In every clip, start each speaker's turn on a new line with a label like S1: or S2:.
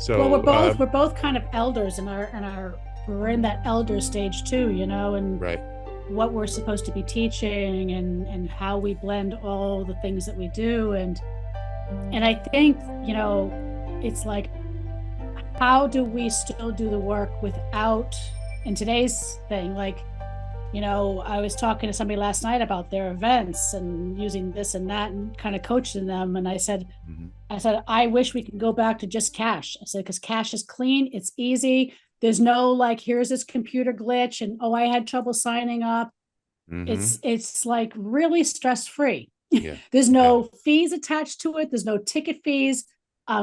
S1: Well,
S2: So
S1: we're both kind of elders in our we're in that elder stage too, and
S2: right.
S1: what we're supposed to be teaching and how we blend all the things that we do. And I think, it's like, how do we still do the work without, in today's thing, like, I was talking to somebody last night about their events and using this and that and kind of coaching them. And
S2: Hmm.
S1: I said, I wish we could go back to just cash. I said, because cash is clean, it's easy. There's no like, here's this computer glitch, and I had trouble signing up.
S2: Hmm.
S1: It's like really stress free.
S2: Yeah.
S1: There's
S2: Yeah.
S1: no fees attached to it. There's no ticket fees,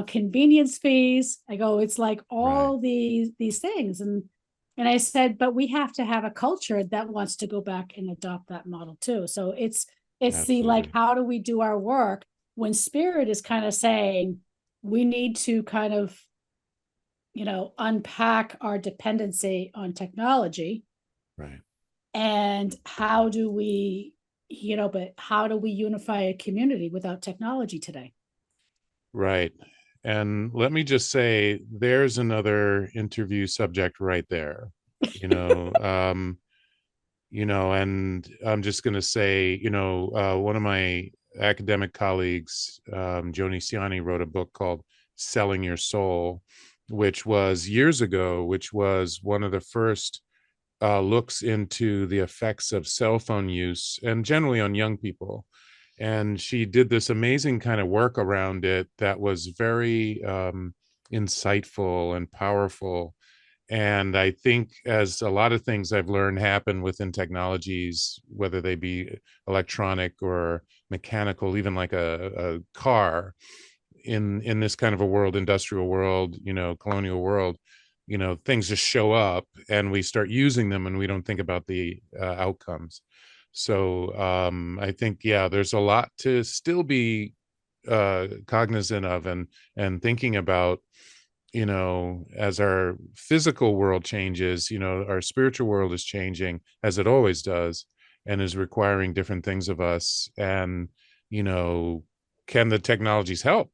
S1: convenience fees. I go, it's like
S2: Right.
S1: all these things, and I said, but we have to have a culture that wants to go back and adopt that model too. So it's the like,
S2: Absolutely.
S1: how do we do our work when spirit is kind of saying we need to kind of unpack our dependency on technology,
S2: Right.
S1: and but how do we unify a community without technology today?
S2: Right. And let me just say, there's another interview subject right there. You know, and I'm just going to say, one of my academic colleagues, Joni Siani, wrote a book called Selling Your Soul, which was years ago, which was one of the first looks into the effects of cell phone use and generally on young people. And she did this amazing kind of work around it that was very insightful and powerful. And I think, as a lot of things I've learned happen within technologies, whether they be electronic or mechanical, even like a car, in this kind of a world, industrial world, colonial world, things just show up and we start using them and we don't think about the outcomes. So I think, yeah, there's a lot to still be cognizant of, and thinking about, as our physical world changes, our spiritual world is changing, as it always does, and is requiring different things of us. And, you know, can the technologies help?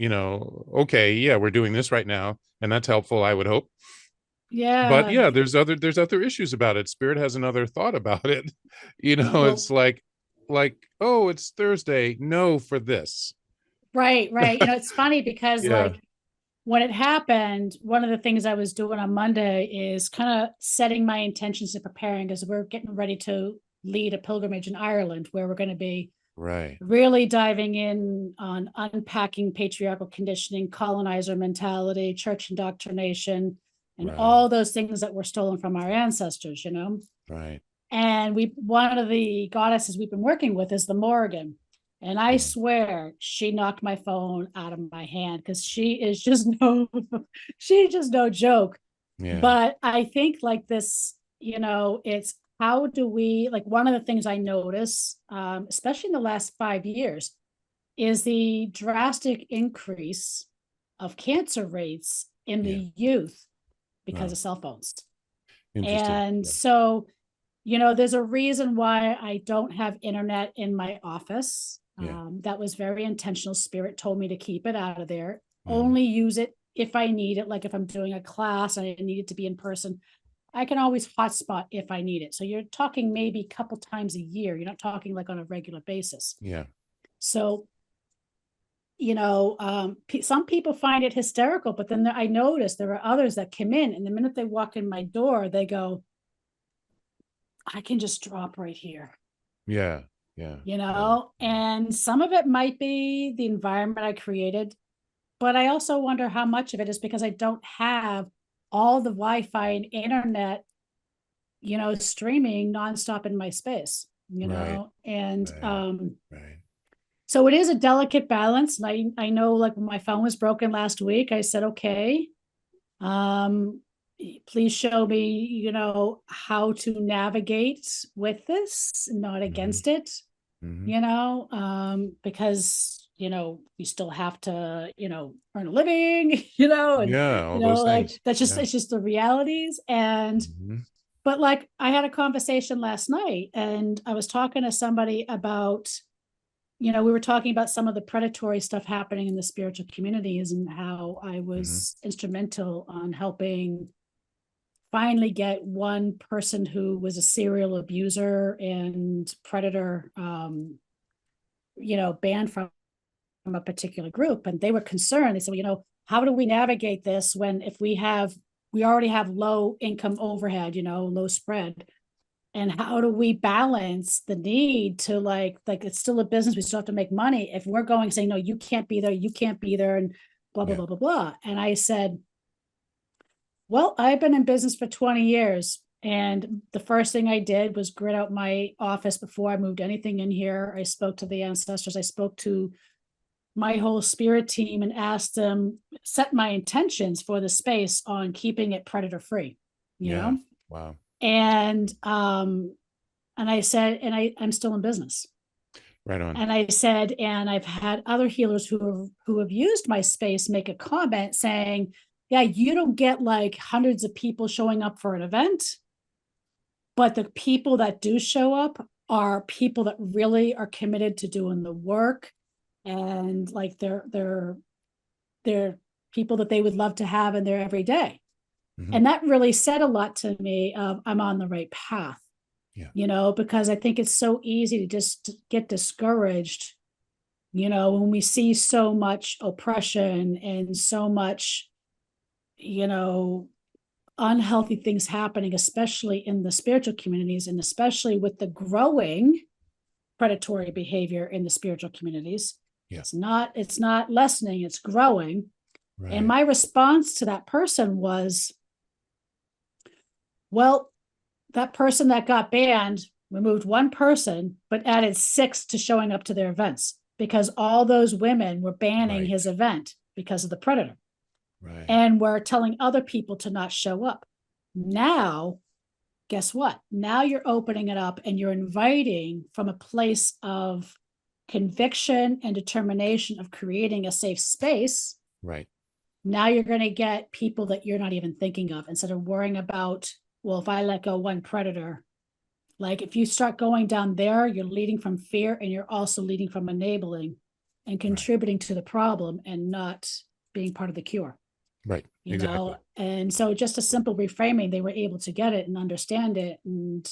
S2: Okay, yeah, we're doing this right now, and that's helpful, I would hope. But
S1: Yeah.
S2: yeah, there's other issues about it. Spirit has another thought about it. It's
S1: Well,
S2: like, oh, it's Thursday. No, for this.
S1: right. It's funny because
S2: Yeah.
S1: like when it happened, one of the things I was doing on Monday is kind of setting my intentions and preparing, because we're getting ready to lead a pilgrimage in Ireland where we're going to be
S2: Right.
S1: really diving in on unpacking patriarchal conditioning, colonizer mentality, church indoctrination, and
S2: Right.
S1: all those things that were stolen from our ancestors.
S2: Right.
S1: And one of the goddesses we've been working with is the Morrigan. And I
S2: Yeah.
S1: swear she knocked my phone out of my hand, because she is just no, she's just no joke.
S2: Yeah.
S1: But I think like this, it's how do we, like, one of the things I notice, especially in the last 5 years, is the drastic increase of cancer rates in
S2: Yeah.
S1: the youth because
S2: Wow.
S1: of cell phones.
S2: Interesting.
S1: And
S2: Yeah.
S1: so, there's a reason why I don't have internet in my office.
S2: Yeah.
S1: That was very intentional. Spirit told me to keep it out of there.
S2: Hmm.
S1: Only use it if I need it. Like if I'm doing a class and I need it to be in person, I can always hotspot if I need it. So you're talking maybe a couple times a year. You're not talking like on a regular basis.
S2: Yeah.
S1: So, some people find it hysterical, but then I noticed there are others that come in, and the minute they walk in my door, they go, I can just drop right here,
S2: Yeah. Yeah. Yeah. Yeah.
S1: and some of it might be the environment I created, but I also wonder how much of it is because I don't have all the Wi-Fi and internet, streaming nonstop in my space,
S2: Right.
S1: and
S2: Right. Right.
S1: so it is a delicate balance. And I know, like, when my phone was broken last week, I said, okay, um, please show me, how to navigate with this, not
S2: Hmm.
S1: against it,
S2: Hmm.
S1: because, you still have to, earn a living, and,
S2: Yeah. All those
S1: like
S2: things.
S1: that's just,
S2: Yeah.
S1: it's just the realities. And,
S2: Hmm.
S1: but like I had a conversation last night and I was talking to somebody about we were talking about some of the predatory stuff happening in the spiritual communities and how I was instrumental on helping finally get one person who was a serial abuser and predator, banned from a particular group. And they were concerned. They said, well, how do we navigate this when if we already have low income overhead, low spread? And how do we balance the need to like it's still a business, we still have to make money if we're going saying, no, you can't be there, and blah, blah, blah, blah, blah. And I said, well, I've been in business for 20 years. And the first thing I did was grit out my office before I moved anything in here. I spoke to the ancestors. I spoke to my whole spirit team and asked them, set my intentions for the space on keeping it predator free, you know?
S2: Wow.
S1: And I said, and I'm still in business.
S2: Right on.
S1: And I said, and I've had other healers who have used my space make a comment saying, yeah, you don't get like hundreds of people showing up for an event, but the people that do show up are people that really are committed to doing the work, and like they're people that they would love to have in their everyday. And that really said a lot to me of I'm on the right path. Because I think it's so easy to just get discouraged, when we see so much oppression and so much, unhealthy things happening, especially in the spiritual communities, and especially with the growing predatory behavior in the spiritual communities. It's not lessening, it's growing. Right. And my response to that person was, well, that person that got banned removed one person, but added 6 to showing up to their events because all those women were banning his event because of the predator. Right. And we're telling other people to not show up. Now, guess what? Now you're opening it up and you're inviting from a place of conviction and determination of creating a safe space. Right. Now you're going to get people that you're not even thinking of instead of worrying about, well, if I let go one predator, like if you start going down there, you're leading from fear and you're also leading from enabling and contributing to the problem and not being part of the cure.
S2: Right. Exactly.
S1: And so just a simple reframing, they were able to get it and understand it and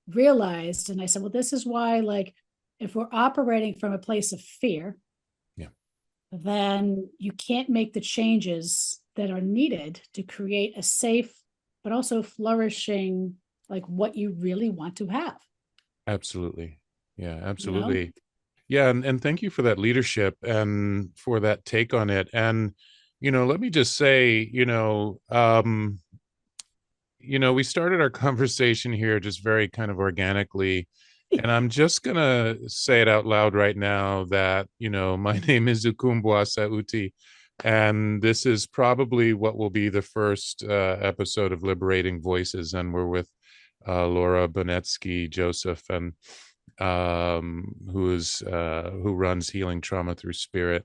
S1: realized. And I said, well, this is why, like, if we're operating from a place of fear, then you can't make the changes that are needed to create a safe, but also flourishing, like what you really want to have.
S2: Absolutely. Yeah, absolutely. Yeah. And thank you for that leadership and for that take on it. And, let me just say, we started our conversation here just very kind of organically. And I'm just going to say it out loud right now that, my name is Ukumbwa Sauti. And this is probably what will be the first episode of Liberating Voices. And we're with Laura Bonetzky-Joseph, and who runs Healing Trauma Through Spirit.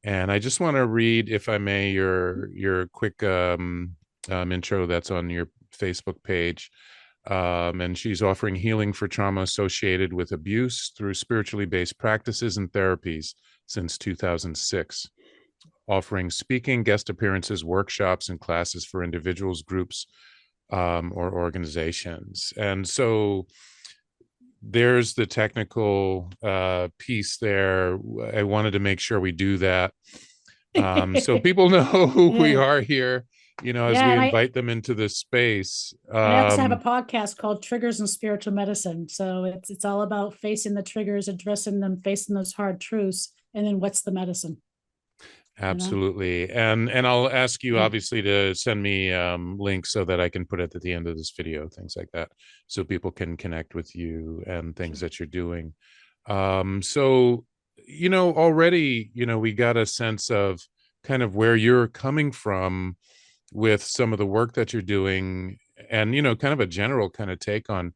S2: And I just want to read, if I may, your quick intro that's on your Facebook page. And she's offering healing for trauma associated with abuse through spiritually based practices and therapies since 2006, offering speaking, guest appearances, workshops, and classes for individuals, groups, or organizations. And so there's the technical piece there. I wanted to make sure we do that so people know who we are here, as we invite them into this space.
S1: I also have a podcast called Triggers in Spiritual Medicine. So it's all about facing the triggers, addressing them, facing those hard truths, and then what's the medicine.
S2: Absolutely. And I'll ask you obviously to send me links so that I can put it at the end of this video, things like that, so people can connect with you and things that you're doing. So, already, we got a sense of kind of where you're coming from with some of the work that you're doing, and, kind of a general kind of take on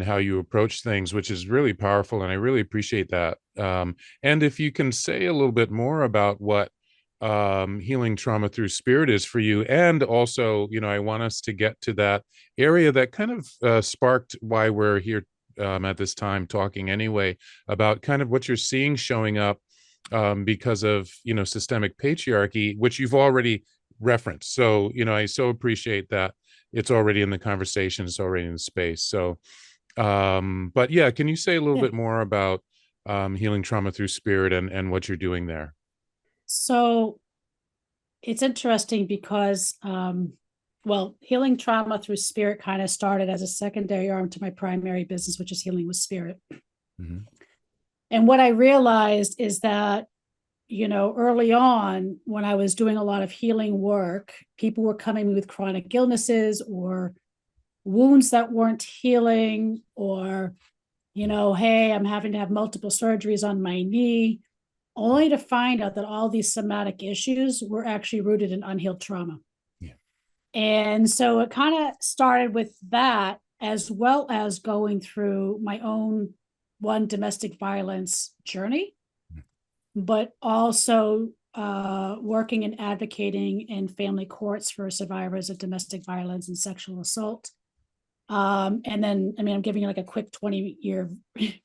S2: how you approach things, which is really powerful. And I really appreciate that. And if you can say a little bit more about what healing trauma through spirit is for you. And also, I want us to get to that area that kind of sparked why we're here at this time talking anyway about kind of what you're seeing showing up because of, systemic patriarchy, which you've already referenced. So, I so appreciate that it's already in the conversation, it's already in the space. So, but yeah, can you say a little
S1: Yeah.
S2: bit more about healing trauma through spirit and what you're doing there?
S1: So it's interesting because, well, healing trauma through spirit kind of started as a secondary arm to my primary business, which is healing with spirit.
S2: Mm-hmm.
S1: And what I realized is that, early on when I was doing a lot of healing work, people were coming with chronic illnesses or wounds that weren't healing, or, hey, I'm having to have multiple surgeries on my knee, only to find out that all these somatic issues were actually rooted in unhealed trauma.
S2: Yeah.
S1: And so it kind of started with that, as well as going through my own domestic violence journey, but also working and advocating in family courts for survivors of domestic violence and sexual assault. And then, I'm giving you like a quick 20-year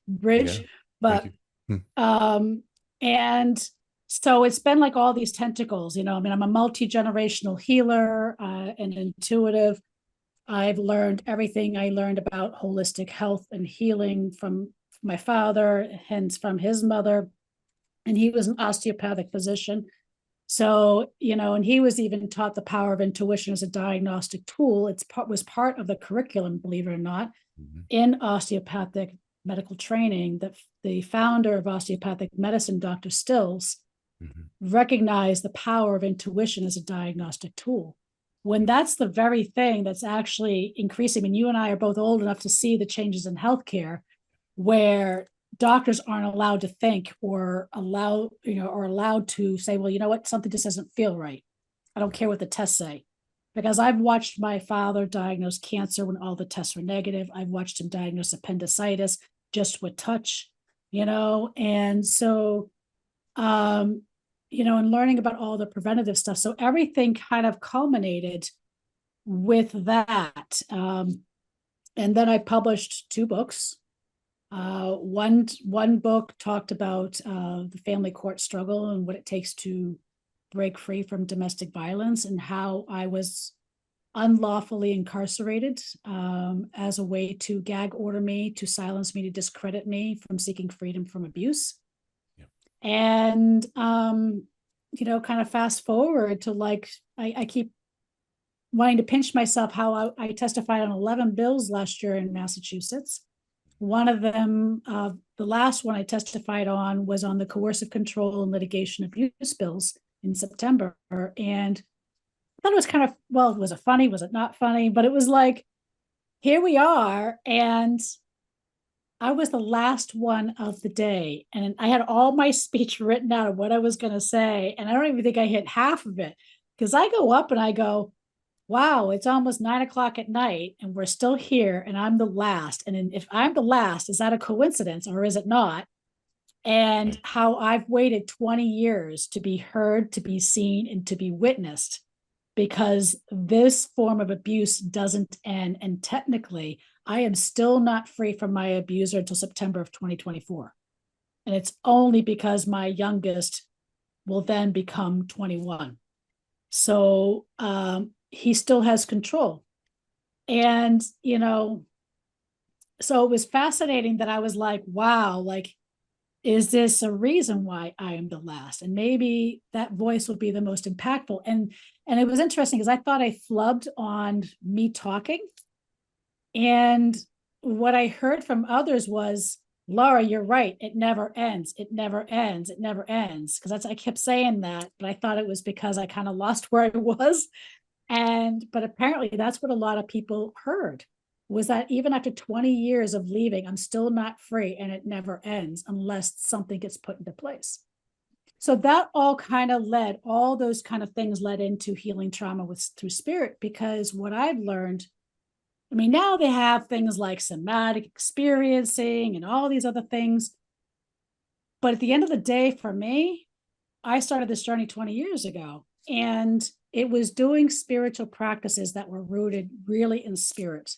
S1: bridge,
S2: Yeah.
S1: but
S2: Thank you.
S1: and so it's been like all these tentacles, I'm a multi-generational healer and intuitive. I've learned everything I learned about holistic health and healing from my father, hence from his mother. And he was an osteopathic physician. So, and he was even taught the power of intuition as a diagnostic tool. Was part of the curriculum, believe it or not,
S2: Mm-hmm.
S1: in osteopathic medical training. That the founder of osteopathic medicine, Dr. Stills, recognized the power of intuition as a diagnostic tool. When that's the very thing that's actually increasing. I mean, you and I are both old enough to see the changes in healthcare, where doctors aren't allowed to think or allowed to say, well, you know what, something just doesn't feel right. I don't care what the tests say. Because I've watched my father diagnose cancer when all the tests were negative. I've watched him diagnose appendicitis just with touch, and so, and learning about all the preventative stuff. So everything kind of culminated with that. And then I published 2 books. One book talked about the family court struggle and what it takes to break free from domestic violence, and how I was unlawfully incarcerated as a way to gag order me, to silence me, to discredit me from seeking freedom from abuse.
S2: Yeah.
S1: And kind of fast forward to, like, I keep wanting to pinch myself how I testified on 11 bills last year in Massachusetts. One of them, the last one I testified on, was on the coercive control and litigation abuse bills in September. And I thought it was kind of, well, was it funny? Was it not funny? But it was like, here we are. And I was the last one of the day. And I had all my speech written out of what I was going to say. And I don't even think I hit half of it, because I go up and I go, wow, it's almost 9 o'clock at night and we're still here and I'm the last. And if I'm the last, is that a coincidence or is it not? And how I've waited 20 years to be heard, to be seen, and to be witnessed, because this form of abuse doesn't end. And technically, I am still not free from my abuser until September of 2024. And it's only because my youngest will then become 21. So, he still has control. And, so it was fascinating that I was like, wow, like, is this a reason why I am the last? And maybe that voice will be the most impactful. And it was interesting because I thought I flubbed on me talking. And what I heard from others was, Laura, you're right. It never ends. It never ends. It never ends. Because I kept saying that, but I thought it was because I kind of lost where I was. But apparently that's what a lot of people heard, was that even after 20 years of leaving, I'm still not free, and it never ends unless something gets put into place. So that all those kind of things led into healing trauma through spirit, because what I've learned, now they have things like somatic experiencing and all these other things. But at the end of the day, for me, I started this journey 20 years ago, and it was doing spiritual practices that were rooted really in spirit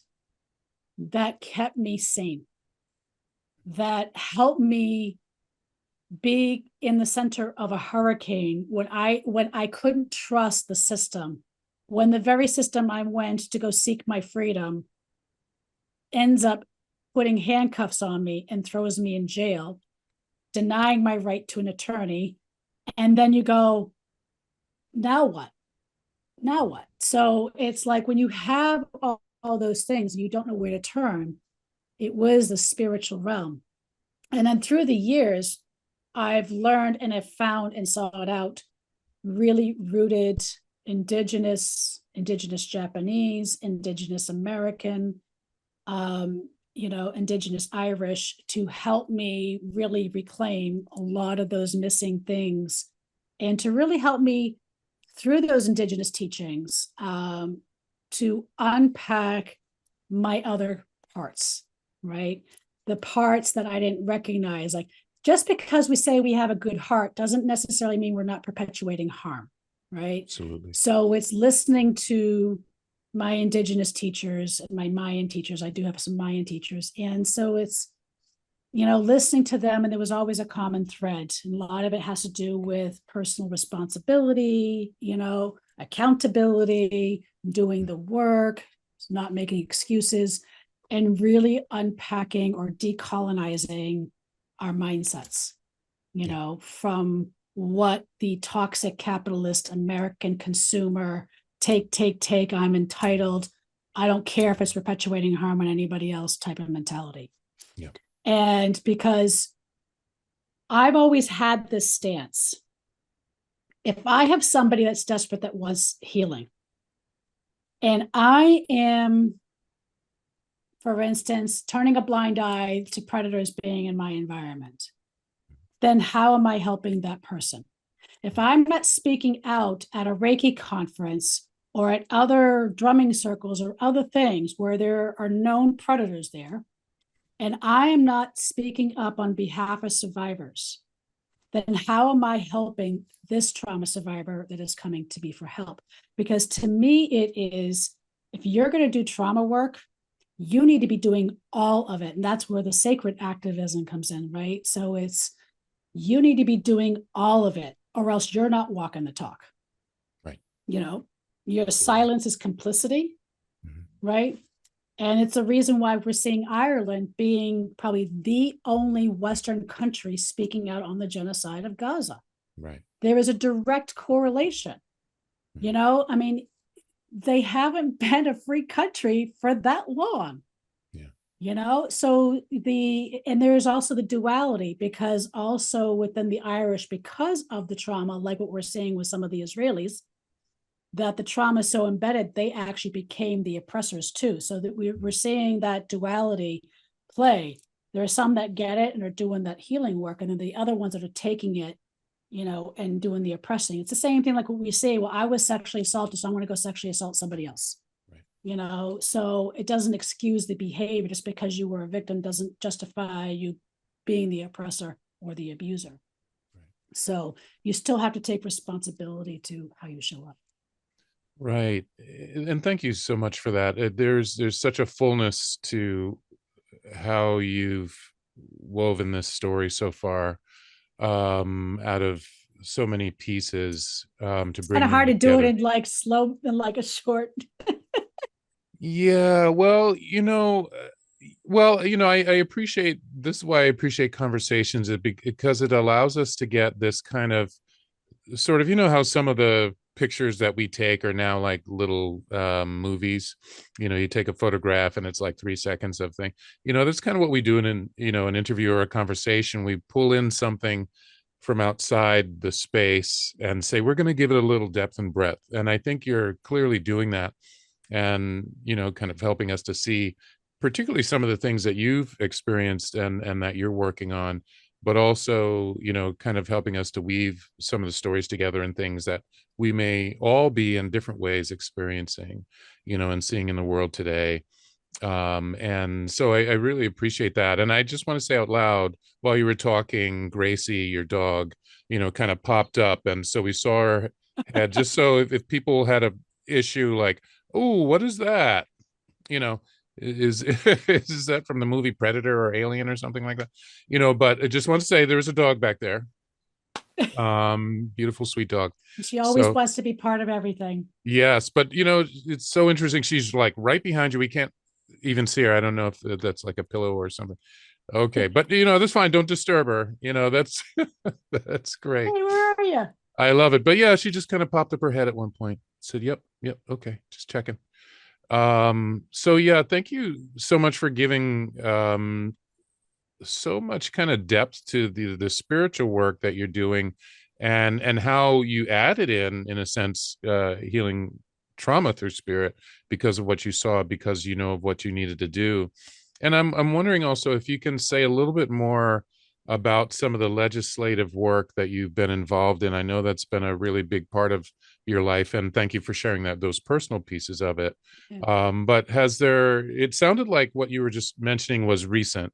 S1: that kept me sane. that helped me be in the center of a hurricane when I couldn't trust the system, when the very system I went to go seek my freedom ends up putting handcuffs on me and throws me in jail, denying my right to an attorney. And then you go, now what? Now what? So it's like when you have all those things and you don't know where to turn, it was the spiritual realm. And then through the years, I've learned and have found and sought out really rooted indigenous Japanese, indigenous American, indigenous Irish to help me really reclaim a lot of those missing things and to really help me through those indigenous teachings to unpack my other parts, right? The parts that I didn't recognize. Like, just because we say we have a good heart doesn't necessarily mean we're not perpetuating harm, right?
S2: Absolutely.
S1: So it's listening to my indigenous teachers, my Mayan teachers. I do have some Mayan teachers. And so it's, listening to them, and there was always a common thread. And a lot of it has to do with personal responsibility, accountability, doing the work, not making excuses, and really unpacking or decolonizing our mindsets, from what the toxic capitalist American consumer take, I'm entitled, I don't care if it's perpetuating harm on anybody else type of mentality.
S2: Yeah.
S1: And because I've always had this stance, if I have somebody that's desperate that wants healing, and I am, for instance, turning a blind eye to predators being in my environment, then how am I helping that person? If I'm not speaking out at a Reiki conference or at other drumming circles or other things where there are known predators there, and I am not speaking up on behalf of survivors, then how am I helping this trauma survivor that is coming to me for help? Because to me, it is, if you're going to do trauma work, you need to be doing all of it. And that's where the sacred activism comes in, right? So it's, you need to be doing all of it, or else you're not walking the talk.
S2: Right.
S1: Your silence is complicity, right? And it's a reason why we're seeing Ireland being probably the only Western country speaking out on the genocide of Gaza.
S2: Right.
S1: There is a direct correlation. I mean, they haven't been a free country for that long. So and there's also the duality, because also within the Irish, because of the trauma, like what we're seeing with some of the Israelis, that the trauma is so embedded, they actually became the oppressors too. So that we're seeing that duality play. There are some that get it and are doing that healing work, and then the other ones that are taking it, and doing the oppressing. It's the same thing like what we say, well, I was sexually assaulted, so I'm going to go sexually assault somebody else. Right. So it doesn't excuse the behavior. Just because you were a victim doesn't justify you being the oppressor or the abuser. Right. So you still have to take responsibility to how you show up.
S2: Right. And thank you so much for that. There's such a fullness to how you've woven this story so far, out of so many pieces, to bring
S1: Kind of
S2: them
S1: hard to do it
S2: together.
S1: in like slow and like a short.
S2: Yeah, well, I appreciate this is why I appreciate conversations, because it allows us to get this kind of sort of, how some of the pictures that we take are now like little movies. You take a photograph and it's like 3 seconds of thing. That's kind of what we do in an interview or a conversation. We pull in something from outside the space and say, we're going to give it a little depth and breadth. And I think you're clearly doing that, and kind of helping us to see particularly some of the things that you've experienced and that you're working on, but also kind of helping us to weave some of the stories together and things that we may all be in different ways experiencing and seeing in the world today. And so I really appreciate that. And I just want to say out loud, while you were talking, Gracie, your dog, kind of popped up, and so we saw her head. Just so if people had a issue like, oh, what is that? is is that from the movie Predator or Alien or something like that? But I just want to say there was a dog back there. Beautiful, sweet dog.
S1: She always
S2: So
S1: wants to be part of everything.
S2: yes, but it's so interesting. She's like right behind you. We can't even see her. I don't know if that's like a pillow or something. Okay, but that's fine. Don't disturb her. That's that's
S1: Hey,
S2: great.
S1: where are you?
S2: I love it. But yeah, she just kind of popped up her head at one point. Said, "Yep, yep, okay, just checking." So yeah, thank you so much for giving so much kind of depth to the spiritual work that you're doing, and how you added in a sense, healing trauma through spirit because of what you saw, because of what you needed to do. And I'm wondering also if you can say a little bit more about some of the legislative work that you've been involved in. I know that's been a really big part of your life, and thank you for sharing those personal pieces of it.
S1: Yeah.
S2: But it sounded like what you were just mentioning was recent,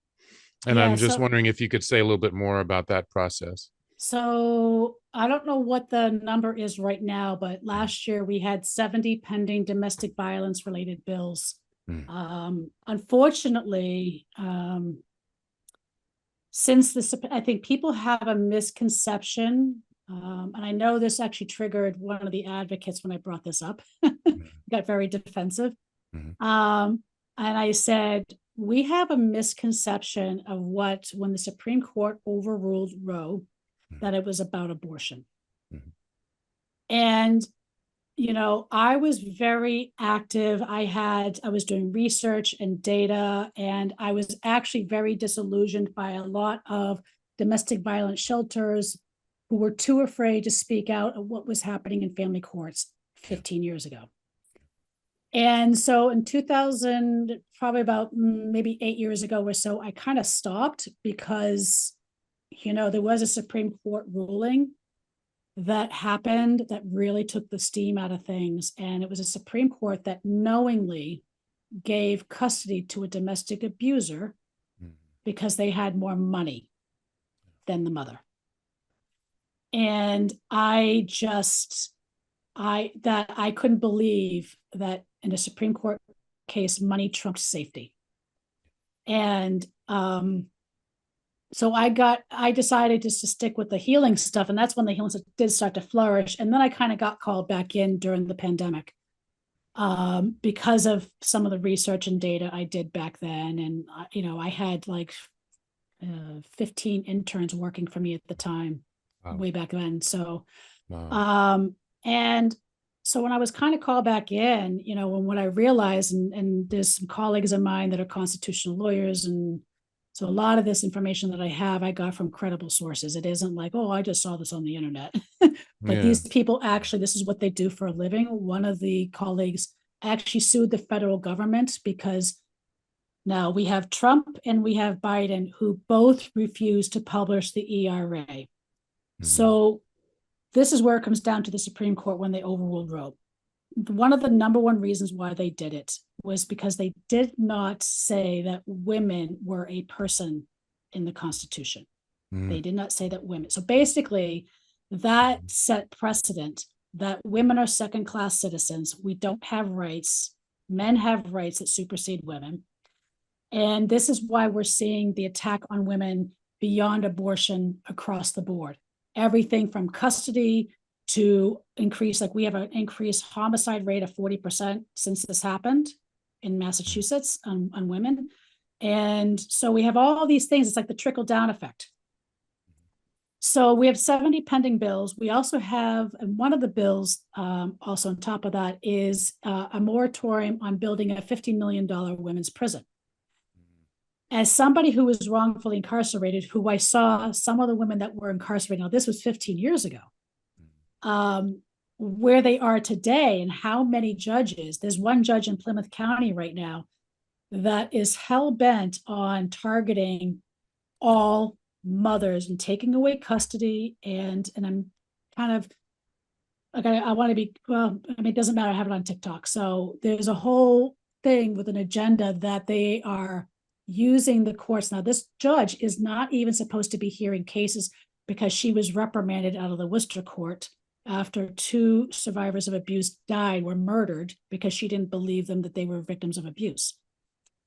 S2: and
S1: Yeah,
S2: I'm just
S1: so
S2: wondering if you could say a little bit more about that process.
S1: so I don't know what the number is right now, but last year we had 70 pending domestic violence related bills.
S2: Mm,
S1: Unfortunately, since this, I think people have a misconception, and I know this actually triggered one of the advocates when I brought this up,
S2: mm,
S1: got very defensive.
S2: mm,
S1: And I said, we have a misconception of when the Supreme Court overruled Roe, that it was about abortion.
S2: mm,
S1: And, I was very active. I was doing research and data, and I was actually very disillusioned by a lot of domestic violence shelters who were too afraid to speak out of what was happening in family courts
S2: yeah.
S1: 15 years ago. And so in 2000, probably about maybe 8 years ago or so, I kind of stopped because, there was a Supreme Court ruling that happened that really took the steam out of things. And it was a Supreme Court that knowingly gave custody to a domestic abuser
S2: Mm,
S1: because they had more money than the mother. And I couldn't believe that in a Supreme Court case, money trumped safety. And so I decided just to stick with the healing stuff. And that's when the healing stuff did start to flourish. And then I kind of got called back in during the pandemic because of some of the research and data I did back then. And, I had like 15 interns working for me at the time,
S2: wow.
S1: way back then. So,
S2: Wow.
S1: and so when I was kind of called back in, and what I realized, and there's some colleagues of mine that are constitutional lawyers, and so a lot of this information that I got from credible sources. It isn't like, oh, I just saw this on the internet. But
S2: Yeah.
S1: these people actually, this is what they do for a living. One of the colleagues actually sued the federal government because now we have Trump and we have Biden who both refuse to publish the ERA.
S2: Mm,
S1: So this is where it comes down to the Supreme Court when they overruled Roe. One of the number one reasons why they did it was because they did not say that women were a person in the Constitution.
S2: mm,
S1: They did not say that women. So basically, that set precedent that women are second class citizens. We don't have rights. Men have rights that supersede women. And this is why we're seeing the attack on women beyond abortion across the board. Everything from custody to increase, like we have an increased homicide rate of 40% since this happened in Massachusetts on women. And so we have all these things. It's like the trickle down effect. So we have 70 pending bills. We also have, and one of the bills also on top of that is a moratorium on building a $50 million women's prison. As somebody who was wrongfully incarcerated, who I saw some of the women that were incarcerated, now this was 15 years ago, where they are today and how many judges, there's one judge in Plymouth County right now that is hell-bent on targeting all mothers and taking away custody. And I'm kind of, like, I want to be, well, I mean, it doesn't matter, I have it on TikTok. So there's a whole thing with an agenda that they are using the courts. Now, this judge is not even supposed to be hearing cases because she was reprimanded out of the Worcester court after 2 survivors of abuse were murdered because she didn't believe them that they were victims of abuse.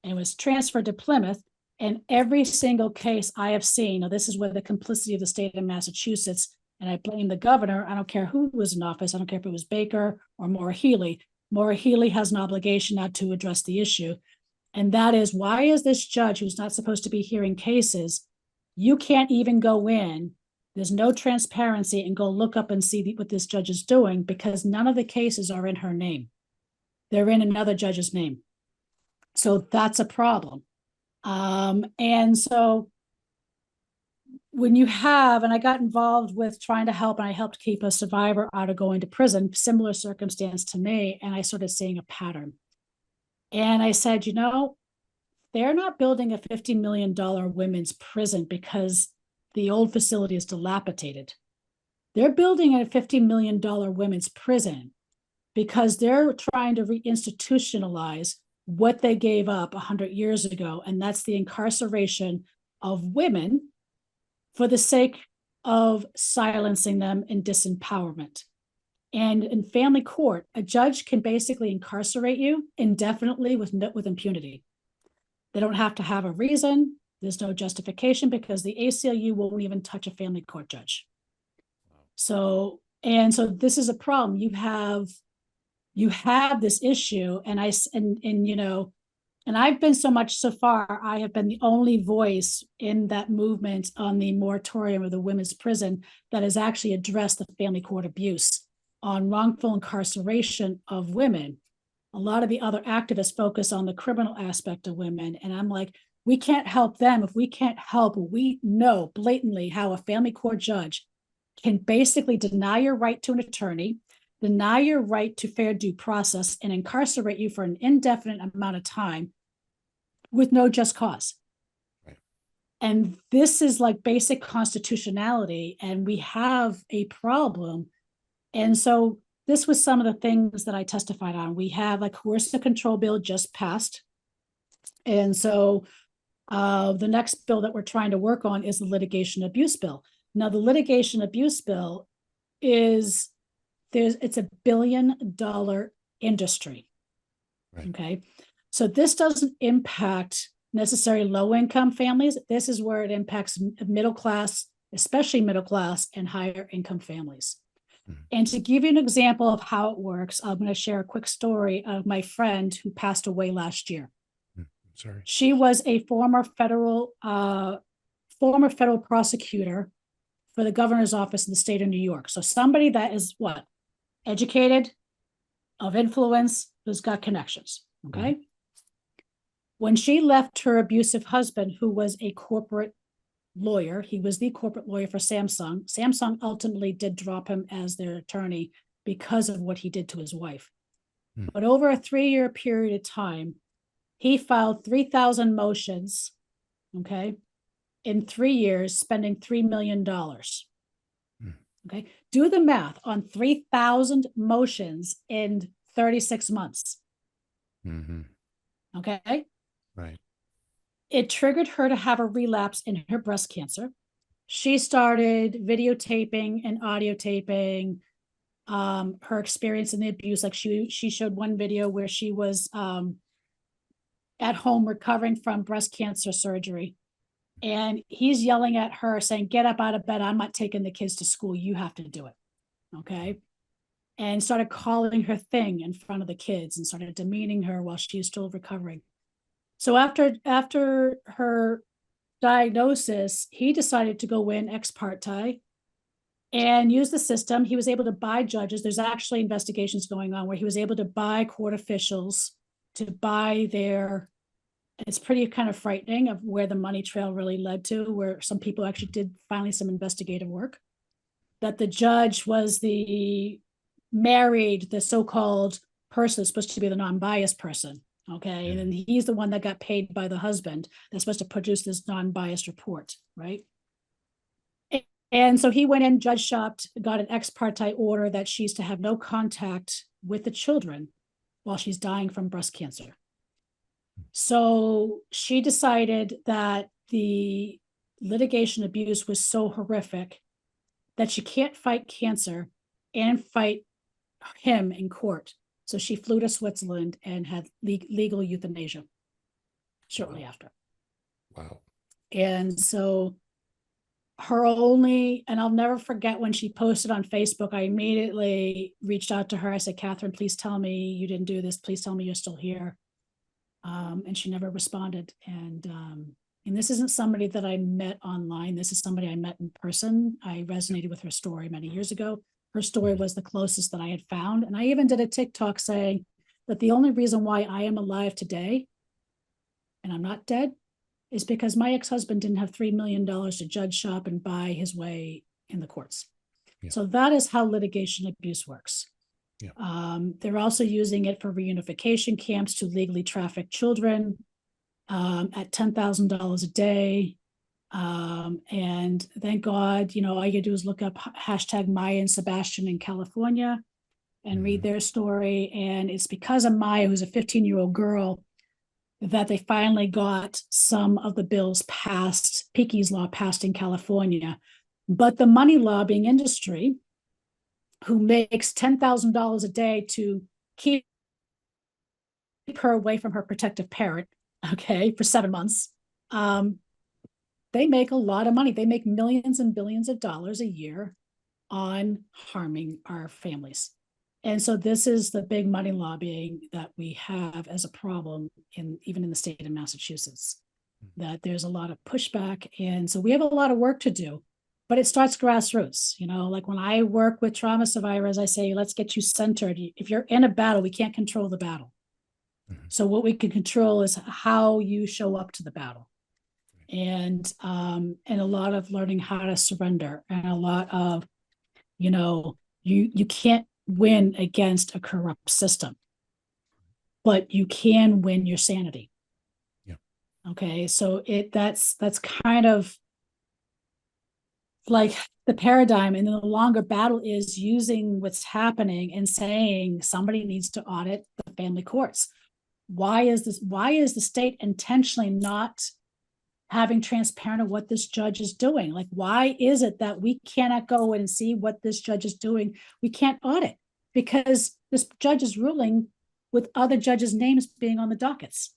S1: and was transferred to Plymouth. And every single case I have seen, now this is where the complicity of the state of Massachusetts, and I blame the governor. I don't care who was in office. I don't care if it was Baker or Maura Healey. Maura Healey has an obligation now to address the issue. And that is, why is this judge who's not supposed to be hearing cases, you can't even go in, there's no transparency, and go look up and see what this judge is doing, because none of the cases are in her name. They're in another judge's name. So that's a problem. And so when you have, and I got involved with trying to help, and I helped keep a survivor out of going to prison, similar circumstance to me, and I started seeing a pattern. And I said, you know, they're not building a $50 million women's prison because the old facility is dilapidated. They're building a $50 million women's prison because they're trying to reinstitutionalize what they gave up 100 years ago, and that's the incarceration of women for the sake of silencing them and disempowerment. And in family court, a judge can basically incarcerate you indefinitely with impunity. They don't have to have a reason. There's no justification, because the ACLU won't even touch a family court judge. So this is a problem. You have this issue, and I've been so far, I have been the only voice in that movement on the moratorium of the women's prison that has actually addressed the family court abuse on wrongful incarceration of women. A lot of the other activists focus on the criminal aspect of women. And I'm like, we can't help them if we can't help. We know blatantly how a family court judge can basically deny your right to an attorney, deny your right to fair due process, and incarcerate you for an indefinite amount of time with no just cause. Right. And this is like basic constitutionality, and we have a problem. And so this was some of the things that I testified on. We have a coercive control bill just passed. And so the next bill that we're trying to work on is the litigation abuse bill. Now, the litigation abuse bill it's a $1 billion industry. Right. Okay. So this doesn't impact necessarily low income families. This is where it impacts middle class, especially middle class and higher income families. And to give you an example of how it works, I'm going to share a quick story of my friend who passed away last year.
S2: Sorry.
S1: She was a former federal prosecutor for the governor's office in the state of New York. So somebody that is what? Educated, of influence, who's got connections. Okay. Mm-hmm. When she left her abusive husband, who was a corporate lawyer, he was the corporate lawyer for Samsung. Samsung ultimately did drop him as their attorney because of what he did to his wife. But over a 3-year period of time, he filed 3,000 motions, okay, in 3 years, spending $3 million. Okay, do the math on 3,000 motions in 36 months. Mm-hmm. Okay.
S2: Right.
S1: It triggered her to have a relapse in her breast cancer. She started videotaping and audio taping her experience in the abuse. Like she showed one video where she was at home recovering from breast cancer surgery. And he's yelling at her saying, get up out of bed. I'm not taking the kids to school. You have to do it. Okay. And started calling her thing in front of the kids and started demeaning her while she was still recovering. So after her diagnosis, he decided to go in ex parte and use the system. He was able to buy judges. There's actually investigations going on where he was able to buy court officials to buy their, it's pretty kind of frightening of where the money trail really led to, where some people actually did finally some investigative work, that the judge was the so-called person that's supposed to be the non-biased person. Okay. And then he's the one that got paid by the husband that's supposed to produce this non-biased report. Right. And so he went in, judge shopped, got an ex parte order that she's to have no contact with the children while she's dying from breast cancer. So she decided that the litigation abuse was so horrific that she can't fight cancer and fight him in court. So she flew to Switzerland and had legal euthanasia. shortly after.
S2: Wow.
S1: And so her only, and I'll never forget when she posted on Facebook, I immediately reached out to her. I said, Catherine, please tell me you didn't do this. Please tell me you're still here. And she never responded. And this isn't somebody that I met online. This is somebody I met in person. I resonated with her story many years ago. Her story was the closest that I had found. And I even did a TikTok saying that the only reason why I am alive today and I'm not dead is because my ex-husband didn't have $3 million to judge shop and buy his way in the courts. Yeah. So that is how litigation abuse works. Yeah. They're also using it for reunification camps to legally traffic children at $10,000 a day. And thank God, all you do is look up hashtag Maya and Sebastian in California and read their story. And it's because of Maya, who's a 15-year-old girl, that they finally got some of the bills passed, Peaky's Law passed in California. But the money lobbying industry, who makes $10,000 a day to keep her away from her protective parent, okay, for 7 months, they make a lot of money. They make millions and billions of dollars a year on harming our families. And so this is the big money lobbying that we have as a problem even in the state of Massachusetts, that there's a lot of pushback. And so we have a lot of work to do, but it starts grassroots. Like when I work with trauma survivors, I say, let's get you centered. If you're in a battle, we can't control the battle. So what we can control is how you show up to the battle. And a lot of learning how to surrender, and a lot of, you can't win against a corrupt system, but you can win your sanity. Yeah. Okay. So that's kind of like the paradigm. And the longer battle is using what's happening and saying somebody needs to audit the family courts. Why is the state intentionally not having transparent of what this judge is doing? Like, why is it that we cannot go in and see what this judge is doing? We can't audit because this judge is ruling with other judges' names being on the dockets.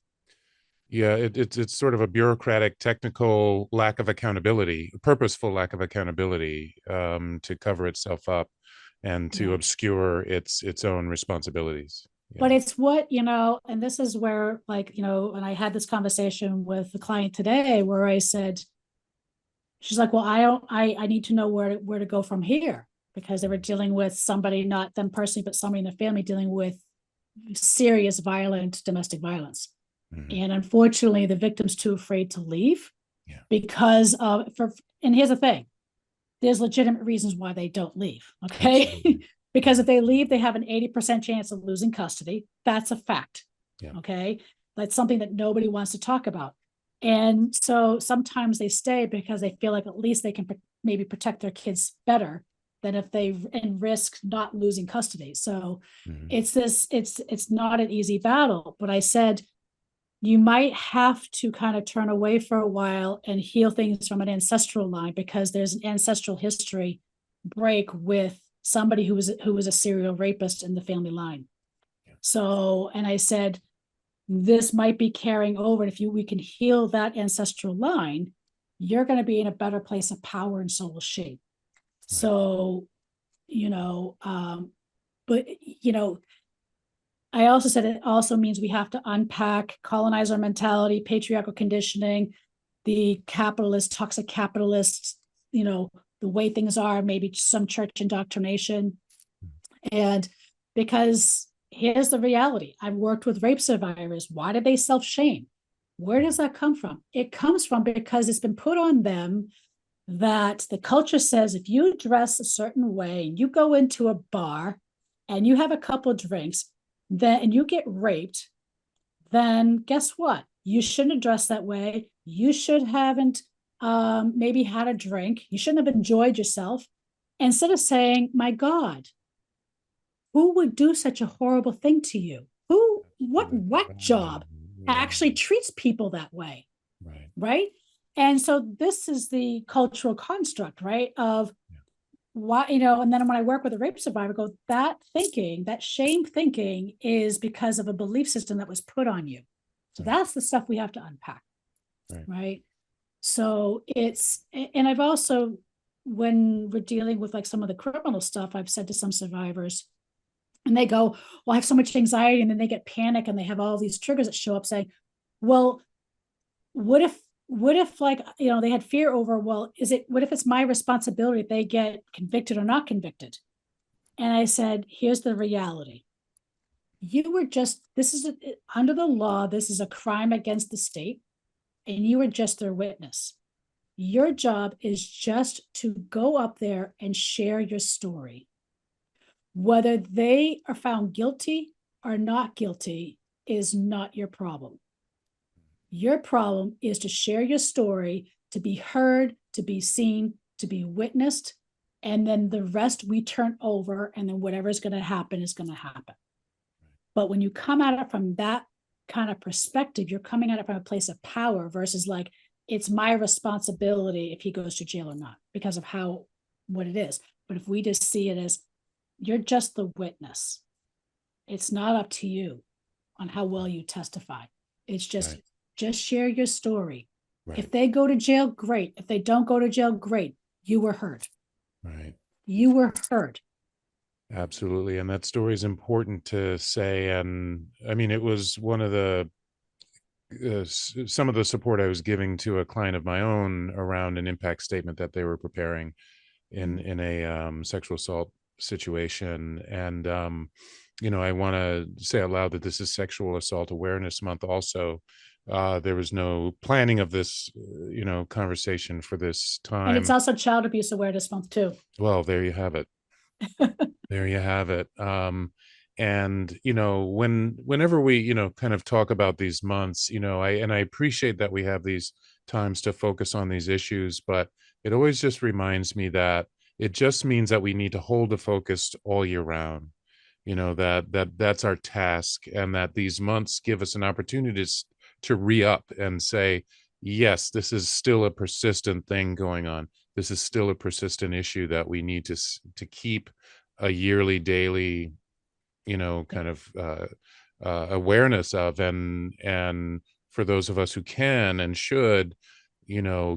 S2: Yeah, it's sort of a bureaucratic, technical lack of accountability, purposeful lack of accountability, to cover itself up and to obscure its own responsibilities. Yeah.
S1: But it's what, and this is where, and I had this conversation with the client today where I said, she's like, well, I need to know where to go from here, because they were dealing with somebody, not them personally, but somebody in the family dealing with serious violent domestic violence. And unfortunately, the victim's too afraid to leave because and here's the thing, there's legitimate reasons why they don't leave. Okay. Because if they leave, they have an 80% chance of losing custody. That's a fact. Yeah. Okay. That's something that nobody wants to talk about. And so sometimes they stay because they feel like at least they can maybe protect their kids better than if they risk not losing custody. So it's not an easy battle. But I said, you might have to kind of turn away for a while and heal things from an ancestral line, because there's an ancestral history break with somebody who was a serial rapist in the family line. Yeah. So, and I said, this might be carrying over. And if we can heal that ancestral line, you're going to be in a better place of power, and so will she. Right. So, but I also said it also means we have to unpack colonizer mentality, patriarchal conditioning, the toxic capitalist, the way things are, maybe some church indoctrination. And because here's the reality, I've worked with rape survivors. Why did they self-shame? Where does that come from? It comes from because it's been put on them that the culture says if you dress a certain way and you go into a bar and you have a couple of drinks, and you get raped, then guess what? You shouldn't have dressed that way. You should haven't maybe had a drink. You shouldn't have enjoyed yourself. Instead of saying, my God, who would do such a horrible thing to you? What job actually treats people that way? Right? And so this is the cultural construct, right? Of why, and then when I work with a rape survivor, that shame thinking is because of a belief system that was put on you. So
S2: Right.
S1: that's the stuff we have to unpack,
S2: Right.
S1: right? So and I've also, when we're dealing with like some of the criminal stuff, I've said to some survivors, and they go, well, I have so much anxiety, and then they get panic and they have all these triggers that show up saying, well, what if like, they had fear over, well, what if it's my responsibility if they get convicted or not convicted? And I said, here's the reality. This is under the law, this is a crime against the state, and you were just their witness. Your job is just to go up there and share your story. Whether they are found guilty or not guilty is not your problem. Your problem is to share your story, to be heard, to be seen, to be witnessed, and then the rest we turn over, and then whatever's going to happen is going to happen. But when you come at it from that kind of perspective, you're coming at it from a place of power versus like, it's my responsibility if he goes to jail or not because of what it is. But if we just see it as, you're just the witness, it's not up to you on how well you testify. It's just,
S2: Right.
S1: just share your story.
S2: Right.
S1: If they go to jail, great. If they don't go to jail, great. You were heard.
S2: Right.
S1: You were heard.
S2: Absolutely. And that story is important to say. And I mean, it was one of the some of the support I was giving to a client of my own around an impact statement that they were preparing in a sexual assault situation. And I want to say out loud that this is Sexual Assault Awareness Month also. There was no planning of this conversation for this
S1: And it's
S2: time.
S1: also Child Abuse Awareness Month too.
S2: Well, there you have it. There you have it. And whenever we kind of talk about these months, I appreciate that we have these times to focus on these issues, but it always just reminds me that it just means that we need to hold the focus all year round. That's our task, and that these months give us an opportunity to re-up and say, yes, this is still a persistent thing going on. This is still a persistent issue that we need to keep a yearly, daily, kind of awareness of, and for those of us who can and should,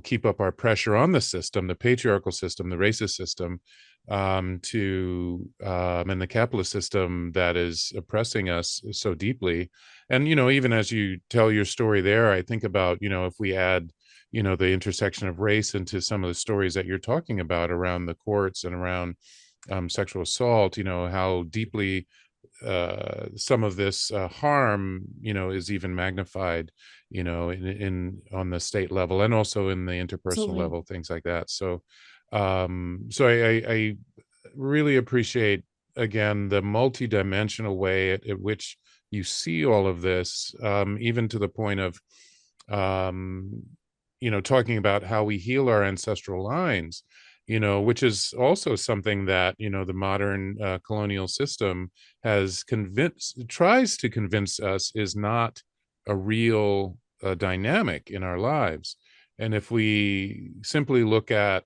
S2: keep up our pressure on the system, the patriarchal system, the racist system, and the capitalist system that is oppressing us so deeply. And even as you tell your story there, I think about if we add the intersection of race into some of the stories that you're talking about around the courts and around sexual assault, how deeply some of this harm is even magnified in on the state level, and also in the interpersonal
S1: Absolutely.
S2: level, things like that. So I really appreciate, again, the multidimensional way at which you see all of this, even to the point of talking about how we heal our ancestral lines, which is also something that the modern colonial system tries to convince us is not a real dynamic in our lives. And if we simply look at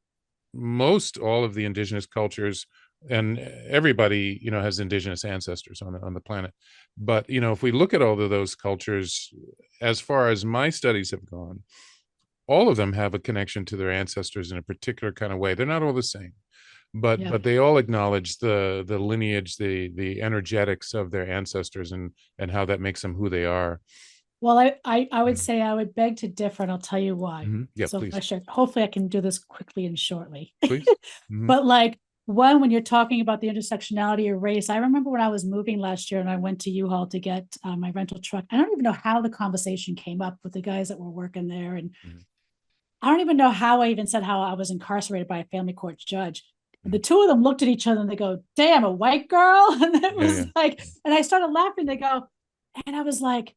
S2: most all of the indigenous cultures, and everybody has indigenous ancestors on the planet, but if we look at all of those cultures, as far as my studies have gone, all of them have a connection to their ancestors in a particular kind of way. They're not all the same, but
S1: Yeah.
S2: but they all acknowledge the lineage, the energetics of their ancestors, and how that makes them who they are.
S1: Well, I would say I would beg to differ, and I'll tell you why.
S2: Yeah,
S1: So
S2: please.
S1: hopefully I can do this quickly and shortly.
S2: Please.
S1: But like, when you're talking about the intersectionality of race, I remember when I was moving last year and I went to U-Haul to get my rental truck. I don't even know how the conversation came up with the guys that were working there. And I don't even know how I even said how I was incarcerated by a family court judge. And the two of them looked at each other and they go, damn, a white girl? And it was like, and I started laughing. They go, and I was like,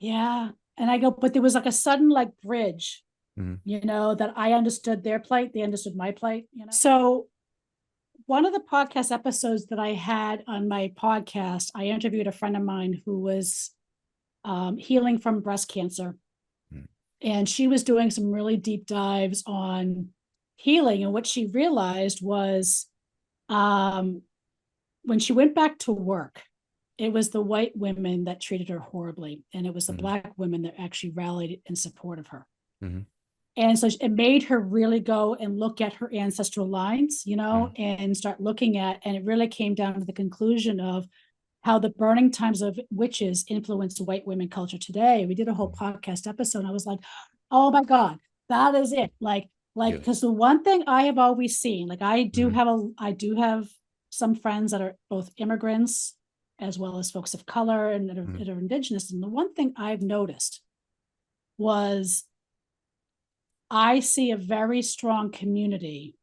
S1: yeah. And I go, but there was like a sudden like bridge, that I understood their plight, they understood my plight. So one of the podcast episodes that I had on my podcast, I interviewed a friend of mine who was healing from breast cancer. And she was doing some really deep dives on healing. And what she realized was when she went back to work, it was the white women that treated her horribly, and it was the
S2: Mhm.
S1: Black women that actually rallied in support of her.
S2: Mhm.
S1: And so it made her really go and look at her ancestral lines,
S2: Mhm.
S1: and start looking at, and it really came down to the conclusion of how the burning times of witches influenced white women culture today. We did a whole podcast episode, and I was like, oh my God, that is it.
S2: Yeah.
S1: Because the one thing I have always seen, like I do
S2: Mhm.
S1: have some friends that are both immigrants as well as folks of color and that
S2: Mhm.
S1: are indigenous. And the one thing I've noticed was I see a very strong community,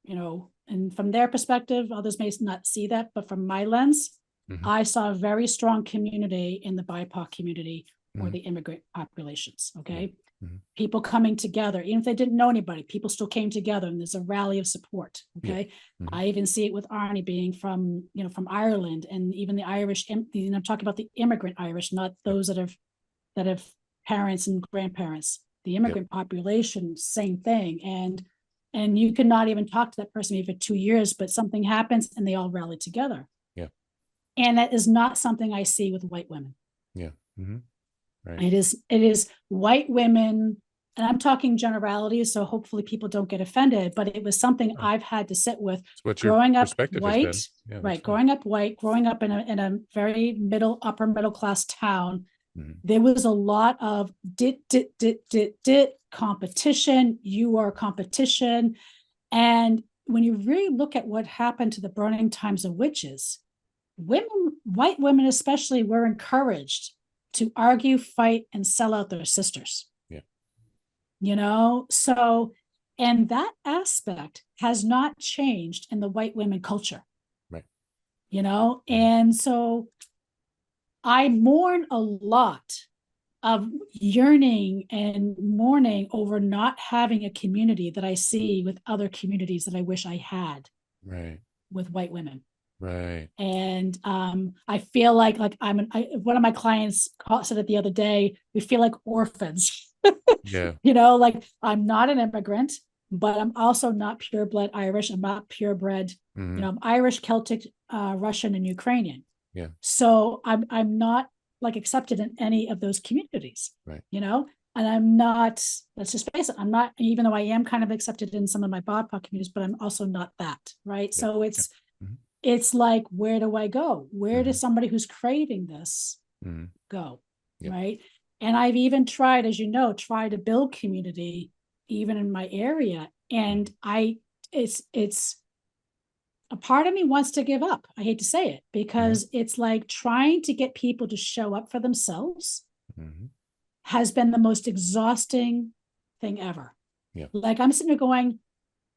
S1: and from their perspective, others may not see that, but from my lens,
S2: Mhm.
S1: I saw a very strong community in the BIPOC community or
S2: Mhm.
S1: the immigrant populations.
S2: Yeah.
S1: Okay.
S2: Mhm.
S1: People coming together, even if they didn't know anybody, people still came together and there's a rally of support.
S2: Yeah.
S1: Okay.
S2: Mhm.
S1: I even see it with Arnie being from Ireland, and even the Irish, I'm talking about the immigrant Irish, not
S2: Yep.
S1: those that have parents and grandparents. The
S2: Yep.
S1: immigrant population, same thing. And you could not even talk to that person maybe for 2 years, but something happens and they all rally together.
S2: Yeah.
S1: And that is not something I see with white women.
S2: Yeah. Mhm. Right.
S1: It is white women, and I'm talking generalities, so hopefully people don't get offended, but it was something
S2: Oh,
S1: I've had to sit with
S2: it's what your
S1: growing up
S2: perspective has
S1: white,
S2: been. Yeah, that's
S1: right?
S2: fine.
S1: Growing up in a very upper middle class town.
S2: Mhm.
S1: There was a lot of competition. You are competition. And when you really look at what happened to the burning times of witches, white women especially, were encouraged to argue, fight, and sell out their sisters.
S2: Yeah.
S1: So, and that aspect has not changed in the white women culture,
S2: Right. Mhm.
S1: and so I mourn a lot of yearning and mourning over not having a community that I see with other communities that I wish I had
S2: Right.
S1: with white women.
S2: Right.
S1: And I feel like one of my clients said it the other day. We feel like orphans.
S2: Yeah.
S1: Like I'm not an immigrant, but I'm also not purebred Irish. I'm not purebred.
S2: Mhm.
S1: I'm Irish, Celtic, Russian, and Ukrainian.
S2: Yeah.
S1: So I'm not like accepted in any of those communities.
S2: Right.
S1: And I'm not. Let's just face it. I'm not. Even though I am kind of accepted in some of my BIPOC communities, but I'm also not that. Right.
S2: Yeah.
S1: So
S2: Yeah. Mhm.
S1: it's like, where do I go? Where does
S2: Mhm.
S1: somebody who's craving this
S2: Mhm.
S1: go?
S2: Yep.
S1: Right. And I've even tried, as try to build community even in my area. And it's a part of me wants to give up. I hate to say it,
S2: Mhm.
S1: because it's like trying to get people to show up for themselves
S2: Mhm.
S1: has been the most exhausting thing ever.
S2: Yeah.
S1: Like I'm sitting there going,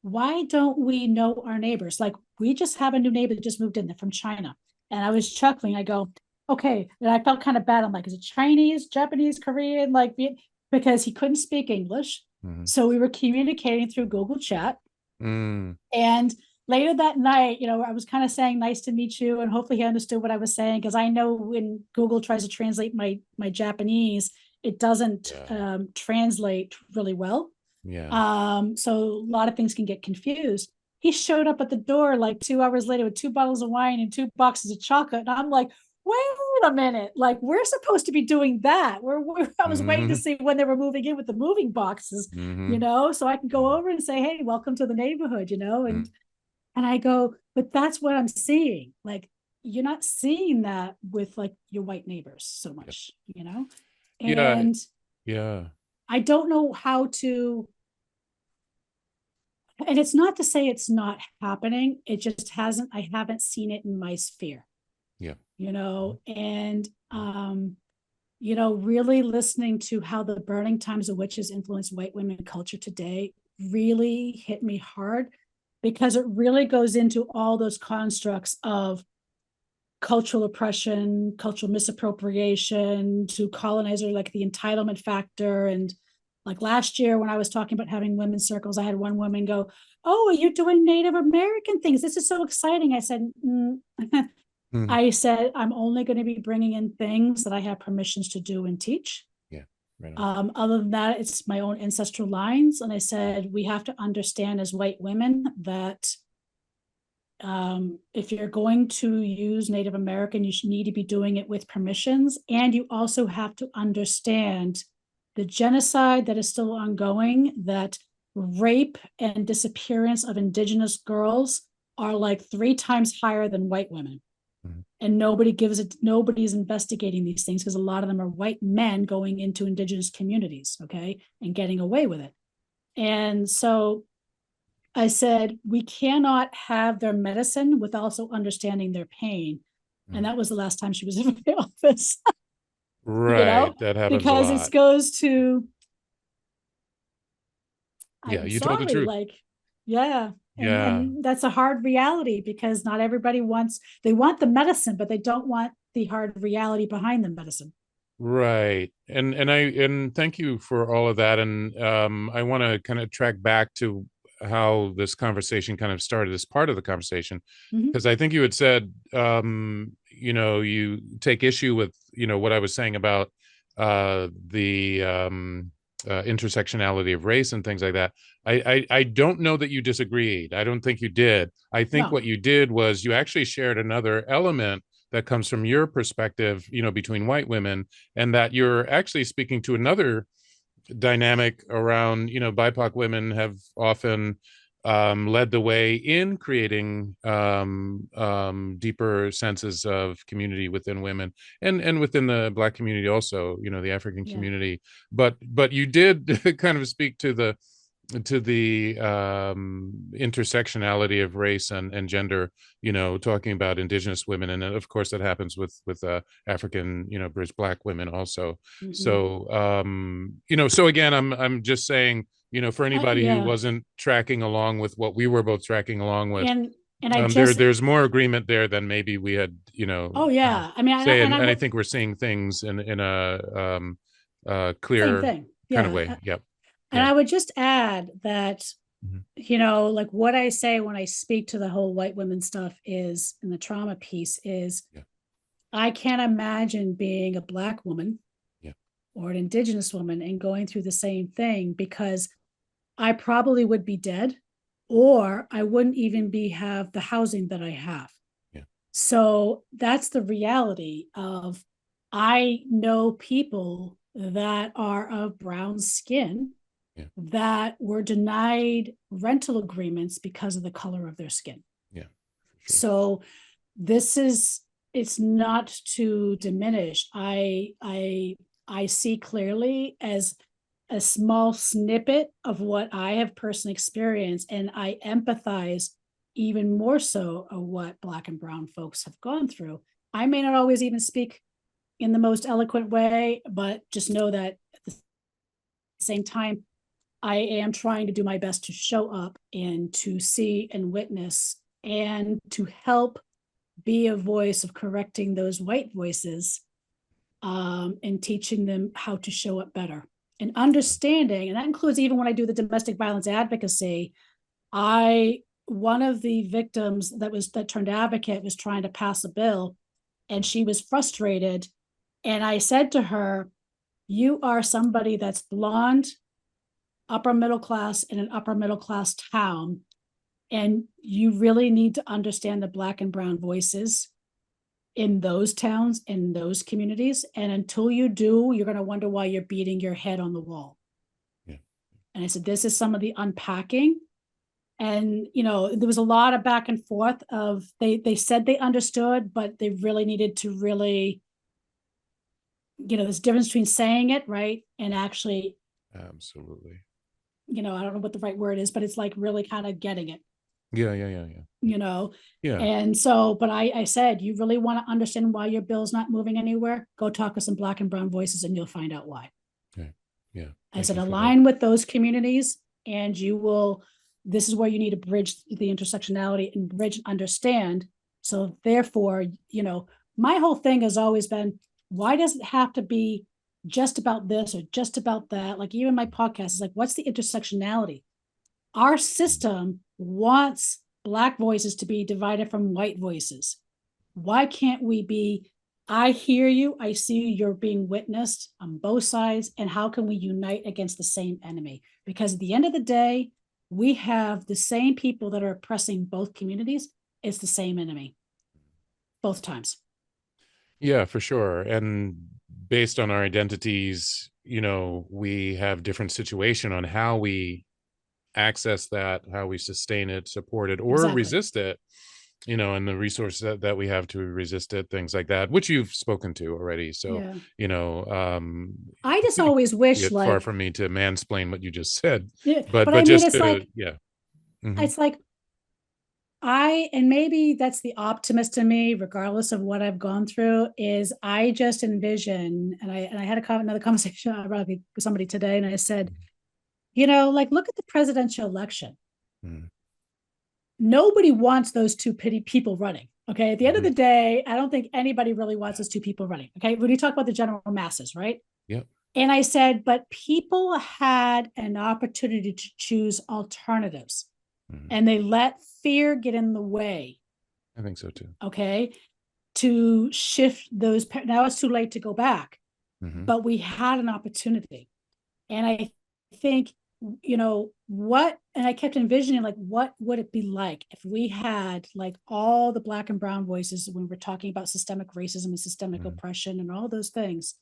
S1: why don't we know our neighbors? Like we just have a new neighbor that just moved in there from China. And I was chuckling. I go, okay. And I felt kind of bad. I'm like, is it Chinese, Japanese, Korean? Because he couldn't speak English.
S2: Mhm.
S1: So we were communicating through Google Chat.
S2: Mm.
S1: And later that night, I was kind of saying, nice to meet you. And hopefully he understood what I was saying. Because I know when Google tries to translate my Japanese, it doesn't
S2: Yeah.
S1: translate really well.
S2: Yeah.
S1: So a lot of things can get confused. He showed up at the door like 2 hours later with 2 bottles of wine and 2 boxes of chocolate. And I'm like, wait a minute. Like, we're supposed to be doing that. I was waiting to
S2: Mhm.
S1: see when they were moving in with the moving boxes,
S2: Mhm.
S1: so I can go over and say, hey, welcome to the neighborhood,
S2: Mhm.
S1: and I go, but that's what I'm seeing. Like, you're not seeing that with like your white neighbors so
S2: Yep.
S1: much.
S2: Yeah.
S1: And
S2: Yeah.
S1: I don't know how to. And it's not to say it's not happening. It just hasn't, I haven't seen it in my sphere,
S2: Yeah.
S1: and, really listening to how the burning times of witches influence white women culture today really hit me hard, because it really goes into all those constructs of cultural oppression, cultural misappropriation, to colonizer, like the entitlement factor. And like last year, when I was talking about having women's circles, I had one woman go, oh, are you doing Native American things? This is so exciting. I said,
S2: Mhm.
S1: I said, I'm only going to be bringing in things that I have permissions to do and teach.
S2: Yeah. Right on.
S1: Other than that, it's my own ancestral lines. And I said, we have to understand as white women that If you're going to use Native American, you should need to be doing it with permissions. And you also have to understand the genocide that is still ongoing, that rape and disappearance of Indigenous girls are like 3 times higher than white women. Mm-hmm. And nobody's investigating these things because a lot of them are white men going into Indigenous communities, okay, and getting away with it. And so I said, we cannot have their medicine with also understanding their pain. Mm. And that was the last time she was in the office.
S2: Right. That happens
S1: because
S2: a lot.
S1: It goes to,
S2: yeah, you told the truth.
S1: Like, yeah. And that's a hard reality because not everybody they want the medicine, but they don't want the hard reality behind the medicine.
S2: Right. And thank you for all of that. And I want to kind of track back to how this conversation kind of started, this part of the conversation, because I think you had said, you take issue with, what I was saying about the intersectionality of race and things like that. I don't know that you disagreed. I don't think you did. I think what you did was you actually shared another element that comes from your perspective, between white women, and that you're actually speaking to another dynamic around, BIPOC women have often led the way in creating deeper senses of community within women and within the Black community also, the African community. But you did kind of speak to the intersectionality of race and gender, talking about Indigenous women, and of course that happens with African, British Black women also. So so again, I'm just saying, for anybody who wasn't tracking along with what we were both tracking along with, there's more agreement there than maybe we had,
S1: I mean,
S2: I think we're seeing things in a clear kind of way. Yep.
S1: And I would just add that, like what I say when I speak to the whole white women stuff is, and the trauma piece is, I can't imagine being a Black woman or an Indigenous woman and going through the same thing, because I probably would be dead, or I wouldn't even have the housing that I have. So that's the reality of, I know people that are of brown skin that were denied rental agreements because of the color of their skin.
S2: Sure.
S1: So it's not to diminish. I see clearly as a small snippet of what I have personally experienced, and I empathize even more so of what Black and brown folks have gone through. I may not always even speak in the most eloquent way, but just know that at the same time, I am trying to do my best to show up and to see and witness and to help be a voice of correcting those white voices, and teaching them how to show up better and understanding. And that includes even when I do the domestic violence advocacy. One of the victims that turned advocate was trying to pass a bill, and she was frustrated. And I said to her, you are somebody that's blonde, upper middle class in an upper middle class town, and you really need to understand the Black and brown voices in those towns, in those communities. And until you do, you're going to wonder why you're beating your head on the wall. And I said, this is some of the unpacking. And there was a lot of back and forth of, they said they understood, but they really needed to there's a difference between saying it right and actually,
S2: absolutely,
S1: I don't know what the right word is, but it's like really kind of getting it.
S2: Yeah.
S1: And so, but I said, you really want to understand why your bill's not moving anywhere? Go talk to some Black and brown voices and you'll find out why. I said, align with those communities and this is where you need to bridge the intersectionality and bridge and understand. So therefore, my whole thing has always been, why does it have to be just about this or just about that? Like even my podcast is like, what's the intersectionality? Our system wants Black voices to be divided from white voices. Why can't we be, I hear you, I see you, you're being witnessed on both sides, and how can we unite against the same enemy? Because at the end of the day, we have the same people that are oppressing both communities, it's the same enemy both times.
S2: Yeah, for sure. And based on our identities, we have different situation on how we access that, how we sustain it, support it, or
S1: Exactly.
S2: resist it, and the resources that we have to resist it, things like that, which you've spoken to already. So,
S1: Yeah.
S2: you know, um,
S1: I just always wish
S2: it's far
S1: like,
S2: from me to mansplain what you just said,
S1: yeah, but
S2: but
S1: I mean,
S2: just
S1: it's
S2: to,
S1: like,
S2: yeah. Hmm.
S1: it's like and maybe that's the optimist in me, regardless of what I've gone through, is I just envision, and I had another conversation with somebody today, and I said, like, look at the presidential election.
S2: Hmm.
S1: Nobody wants those two pity people running. Okay. At the end of
S2: Hmm.
S1: the day, I don't think anybody really wants those two people running. Okay. When you talk about the general masses, right?
S2: Yep.
S1: And I said, but people had an opportunity to choose alternatives,
S2: Hmm.
S1: and they let fear get in the way.
S2: I think so too.
S1: Okay. To shift those. Now it's too late to go back,
S2: Hmm.
S1: but we had an opportunity. And I think, and I kept envisioning, like, what would it be like if we had like all the Black and brown voices when we're talking about systemic racism and systemic
S2: Hmm.
S1: oppression and all those things,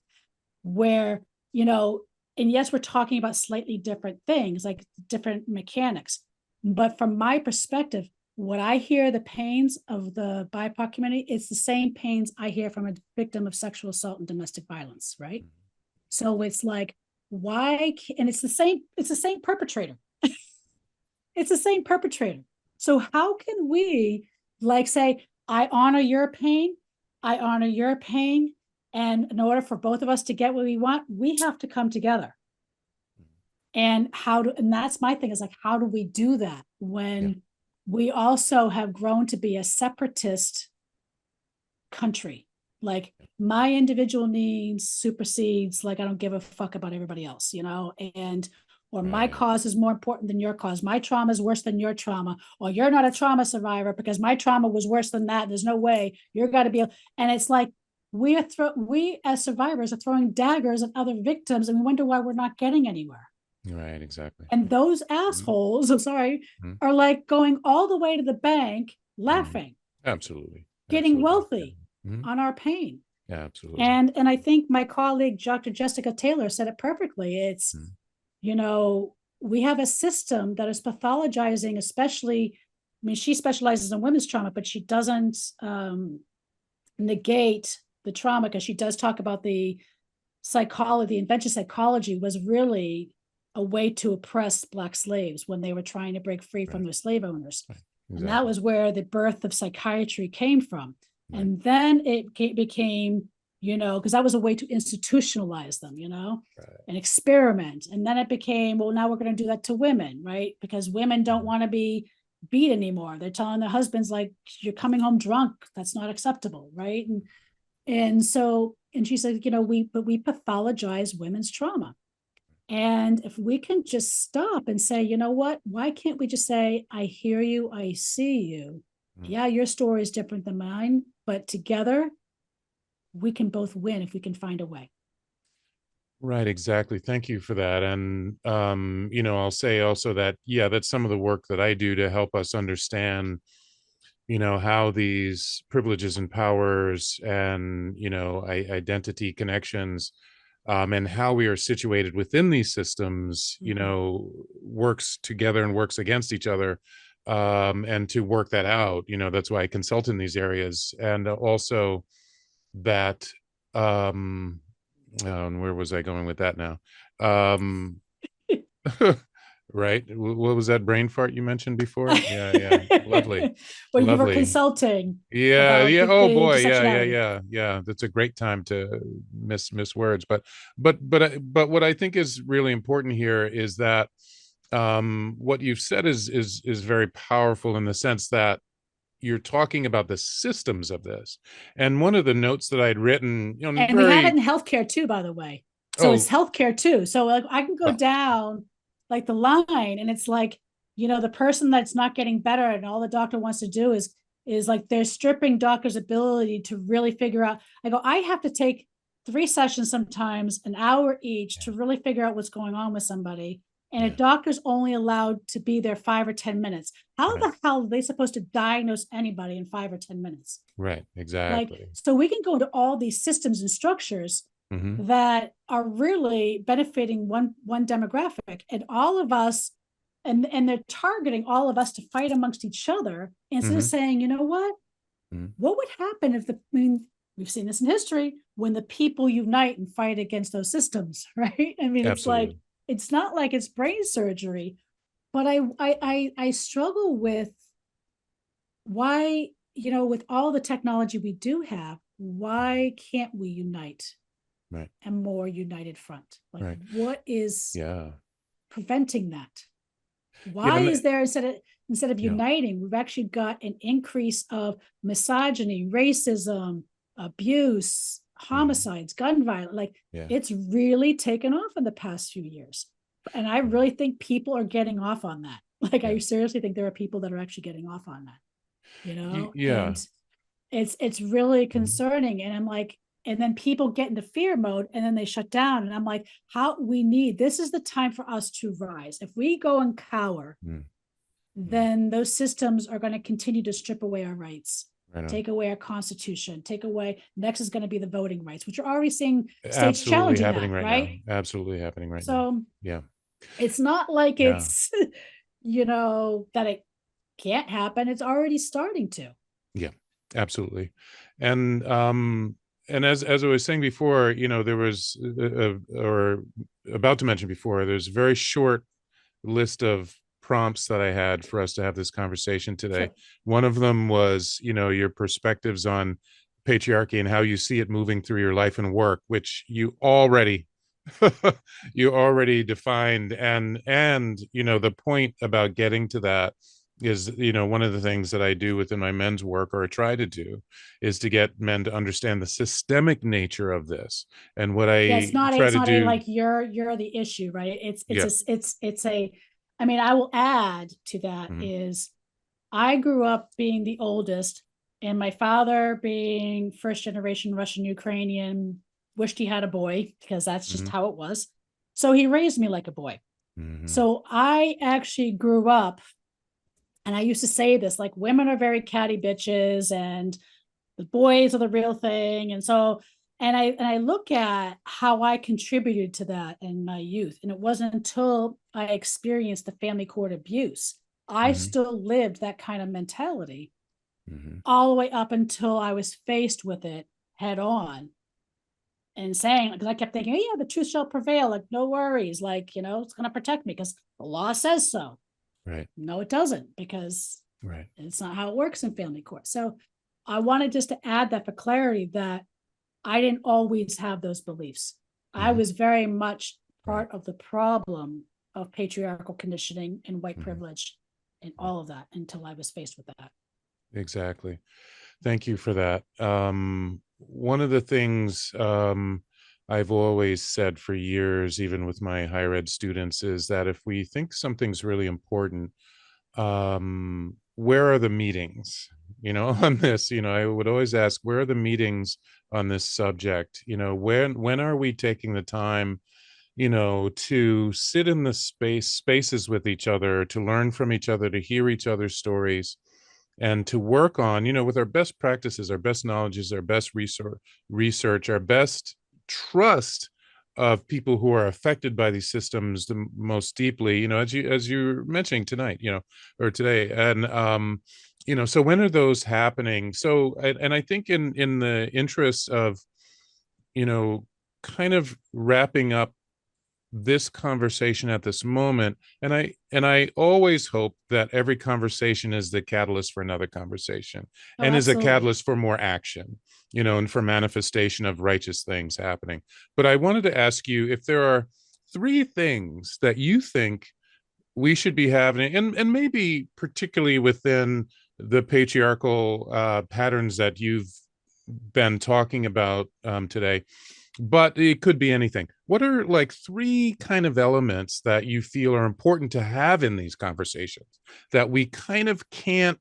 S1: where, and yes, we're talking about slightly different things, like different mechanics. But from my perspective, what I hear the pains of the BIPOC community, it's the same pains I hear from a victim of sexual assault and domestic violence, right? So it's like, why? And it's the same perpetrator. It's the same perpetrator. So how can we like say, I honor your pain, I honor your pain, and in order for both of us to get what we want, we have to come together. And that's my thing, is like, how do we do that
S2: Yeah.
S1: when we also have grown to be a separatist country? Like, my individual needs supersedes, like, I don't give a fuck about everybody else, and or my
S2: Right.
S1: cause is more important than your cause. My trauma is worse than your trauma, or you're not a trauma survivor because my trauma was worse than that. There's no way you're got to be. And it's like, we as survivors are throwing daggers at other victims, and we wonder why we're not getting anywhere.
S2: Right. Exactly.
S1: And those
S2: Mhm.
S1: assholes, I'm sorry,
S2: Mhm.
S1: are like going all the way to the bank,
S2: Mhm.
S1: laughing,
S2: Absolutely.
S1: getting
S2: Absolutely. Yeah.
S1: wealthy
S2: Mhm.
S1: on our pain.
S2: Yeah, absolutely.
S1: And I think my colleague, Dr. Jessica Taylor, said it perfectly. It's,
S2: Mhm.
S1: we have a system that is pathologizing, especially, I mean, she specializes in women's trauma, but she doesn't negate the trauma, because she does talk about the psychology, the invention psychology was really a way to oppress Black slaves when they were trying to break free from
S2: Right.
S1: their slave owners.
S2: Right.
S1: And that
S2: Exactly.
S1: was where the birth of psychiatry came from.
S2: Right.
S1: And then it became, because that was a way to institutionalize them,
S2: Right.
S1: and experiment. And then it became, well, now we're going to do that to women, right? Because women don't
S2: Mhm.
S1: want to be beat anymore. They're telling their husbands, like, you're coming home drunk. That's not acceptable, right? And she said, we pathologize women's trauma. And if we can just stop and say, you know what, why can't we just say, I hear you, I see you.
S2: Mhm.
S1: Yeah, your story is different than mine, but together we can both win if we can find a way.
S2: Right, exactly. Thank you for that. And I'll say also that, yeah, that's some of the work that I do to help us understand, how these privileges and powers and, identity connections, and how we are situated within these systems,
S1: Mhm.
S2: works together and works against each other. And to work that out, that's why I consult in these areas. And also that, um, and where was I going with that now? Um, right. What was that brain fart you mentioned before? Yeah, yeah. Lovely.
S1: Where you were
S2: Lovely.
S1: consulting
S2: Yeah,
S1: about
S2: yeah.
S1: the
S2: Oh boy. Yeah, yeah,
S1: intersectionality.
S2: yeah, yeah. That's a great time to miss words. But what I think is really important here is that what you've said is very powerful in the sense that you're talking about the systems of this. And one of the notes that I'd written,
S1: And we have it
S2: very,
S1: in healthcare too, by the way. So it's
S2: oh,
S1: healthcare too. So like, I can go
S2: well,
S1: down like the line, and it's like, the person that's not getting better and all the doctor wants to do is like, they're stripping doctors' ability to really figure out. I go, I have to take 3 sessions, sometimes an hour each,
S2: yeah,
S1: to really figure out what's going on with somebody. and a
S2: Yeah.
S1: doctor's only allowed to be there 5 or 10 minutes. How
S2: Right.
S1: the hell are they supposed to diagnose anybody in 5 or 10 minutes?
S2: Right.
S1: Like,
S2: Exactly.
S1: so we can go into all these systems and structures
S2: Hmm.
S1: that are really benefiting one demographic, and all of us, and they're targeting all of us to fight amongst each other instead of
S2: Hmm.
S1: saying, you know
S2: Hmm.
S1: what would happen if I mean, we've seen this in history when the people unite and fight against those systems, right? I mean, it's like,
S2: Absolutely.
S1: it's not like it's brain surgery, but I struggle with why, with all the technology we do have, why can't we unite
S2: Right.
S1: a more united front? Like,
S2: Right.
S1: what is
S2: Yeah.
S1: preventing that?
S2: Yeah.
S1: Why is there, instead of
S2: Yeah.
S1: uniting, we've actually got an increase of misogyny, racism, abuse,
S2: Hmm.
S1: homicides, gun violence? Like,
S2: Yeah.
S1: it's really taken off in the past few years. And I
S2: Yeah.
S1: really think people are getting off on that. Like, I
S2: Yeah.
S1: seriously think there are people that are actually getting off on that.
S2: Yeah.
S1: And it's really
S2: Mhm.
S1: concerning. And I'm like, and then people get into fear mode and then they shut down. And I'm like, how we need, this is the time for us to rise. If we go and cower,
S2: Mm. Mm.
S1: then those systems are going to continue to strip away our rights,
S2: Right on.
S1: take away our constitution, take away, next is going to be the voting rights, which you're already seeing states
S2: Absolutely
S1: challenging
S2: happening
S1: that,
S2: right now.
S1: right?
S2: Absolutely happening right now.
S1: So
S2: Yeah.
S1: it's not like
S2: Yeah.
S1: it's, that it can't happen. It's already starting to.
S2: Yeah. Absolutely. And as I was saying before, there was or about to mention before, there's a very short list of prompts that I had for us to have this conversation today.
S1: Sure.
S2: One of them was, your perspectives on patriarchy and how you see it moving through your life and work, which you already you already defined. And the point about getting to that is, one of the things that I do within my men's work, or I try to do, is to get men to understand the systemic nature of this. And what
S1: Yeah,
S2: I
S1: it's not
S2: try
S1: it's
S2: to
S1: not a
S2: do.
S1: like you're the issue, right? It's
S2: Yeah.
S1: it's a, I mean, I will add to that
S2: Mhm.
S1: is I grew up being the oldest, and my father being first generation Russian Ukrainian, wished he had a boy because that's just
S2: Mhm.
S1: how it was. So he raised me like a boy.
S2: Mhm.
S1: So I actually grew up, and I used to say this, like, women are very catty bitches and the boys are the real thing. And so, and I look at how I contributed to that in my youth. And it wasn't until I experienced the family court abuse, I
S2: Mhm.
S1: still lived that kind of mentality
S2: Mhm.
S1: all the way up until I was faced with it head on and saying, because I kept thinking, oh, yeah, the truth shall prevail. Like, no worries. Like, it's going to protect me because the law says so.
S2: Right.
S1: No, it doesn't, because
S2: Right.
S1: it's not how it works in family court. So I wanted just to add that for clarity, that I didn't always have those beliefs. I
S2: Mhm.
S1: was very much
S2: Right.
S1: part of the problem of patriarchal conditioning and white
S2: Mhm.
S1: privilege and all of that until I was faced with that.
S2: Exactly. Thank you for that. One of the things I've always said for years, even with my higher ed students, is that if we think something's really important, where are the meetings? On this, I would always ask, where are the meetings on this subject? When are we taking the time, to sit in the spaces with each other, to learn from each other, to hear each other's stories, and to work on, with our best practices, our best knowledges, our best research, our best trust of people who are affected by these systems the most deeply, as you're mentioning tonight, or today. And so when are those happening? So and I think in the interest of, you know kind of wrapping up this conversation at this moment, and I always hope that every conversation is the catalyst for another conversation,
S1: Oh,
S2: and is a
S1: absolutely.
S2: catalyst for more action, and for manifestation of righteous things happening. But I wanted to ask you if there are three things that you think we should be having, and maybe particularly within the patriarchal patterns that you've been talking about today, but it could be anything. What are like three kind of elements that you feel are important to have in these conversations, that we kind of can't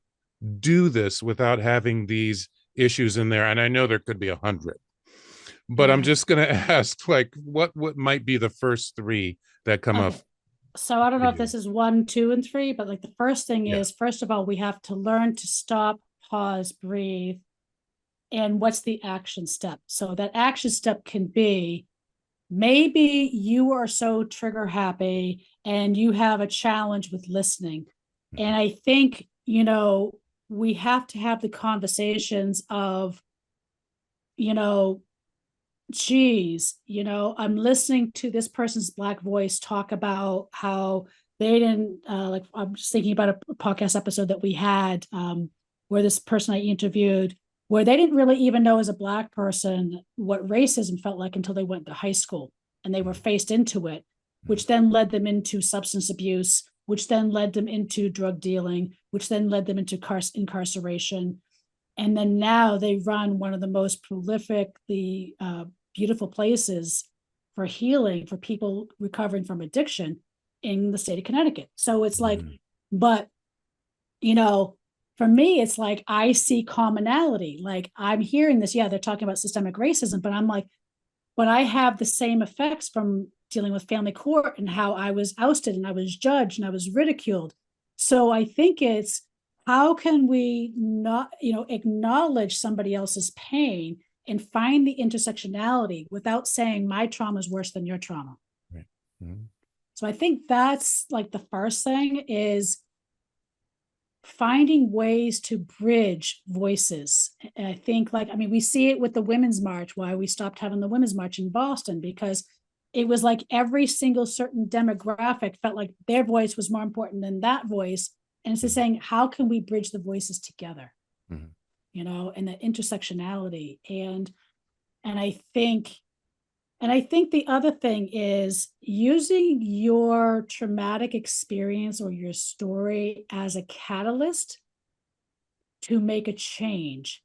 S2: do this without having these issues in there? And I know there could be 100, but I'm
S1: Yeah.
S2: just going to ask, like, what might be the first three that come up?
S1: Okay. So I don't
S2: for
S1: know if
S2: you?
S1: this is 1, 2, and 3, but like the first thing
S2: Yeah.
S1: is, first of all, we have to learn to stop, pause, breathe. And what's the action step? So that action step can be, maybe you are so trigger happy and you have a challenge with listening.
S2: Mhm.
S1: And I think, we have to have the conversations of, you know, geez, I'm listening to this person's Black voice talk about how they didn't, like, I'm just thinking about a podcast episode that we had, where this person I interviewed, where they didn't really even know as a Black person what racism felt like until they went to high school and they were faced into it,
S2: Mhm.
S1: which then led them into substance abuse, which then led them into drug dealing, which then led them into incarceration. And then now they run one of the most prolifically beautiful places for healing for people recovering from addiction in the state of Connecticut. So it's like,
S2: Mhm.
S1: but you know, for me, it's like I see commonality. Like I'm hearing this, yeah, they're talking about systemic racism, but I'm like, but I have the same effects from dealing with family court and how I was ousted and I was judged and I was ridiculed. So I think it's, how can we not, acknowledge somebody else's pain and find the intersectionality without saying my trauma is worse than your trauma.
S2: Right. Mhm.
S1: So I think that's like the first thing is finding ways to bridge voices. And I think, like, I mean, we see it with the Women's March, why we stopped having the Women's March in Boston, because it was like every single certain demographic felt like their voice was more important than that voice. And it's just
S2: Mhm.
S1: saying, how can we bridge the voices together,
S2: Mhm.
S1: and the intersectionality. And I think the other thing is using your traumatic experience or your story as a catalyst to make a change,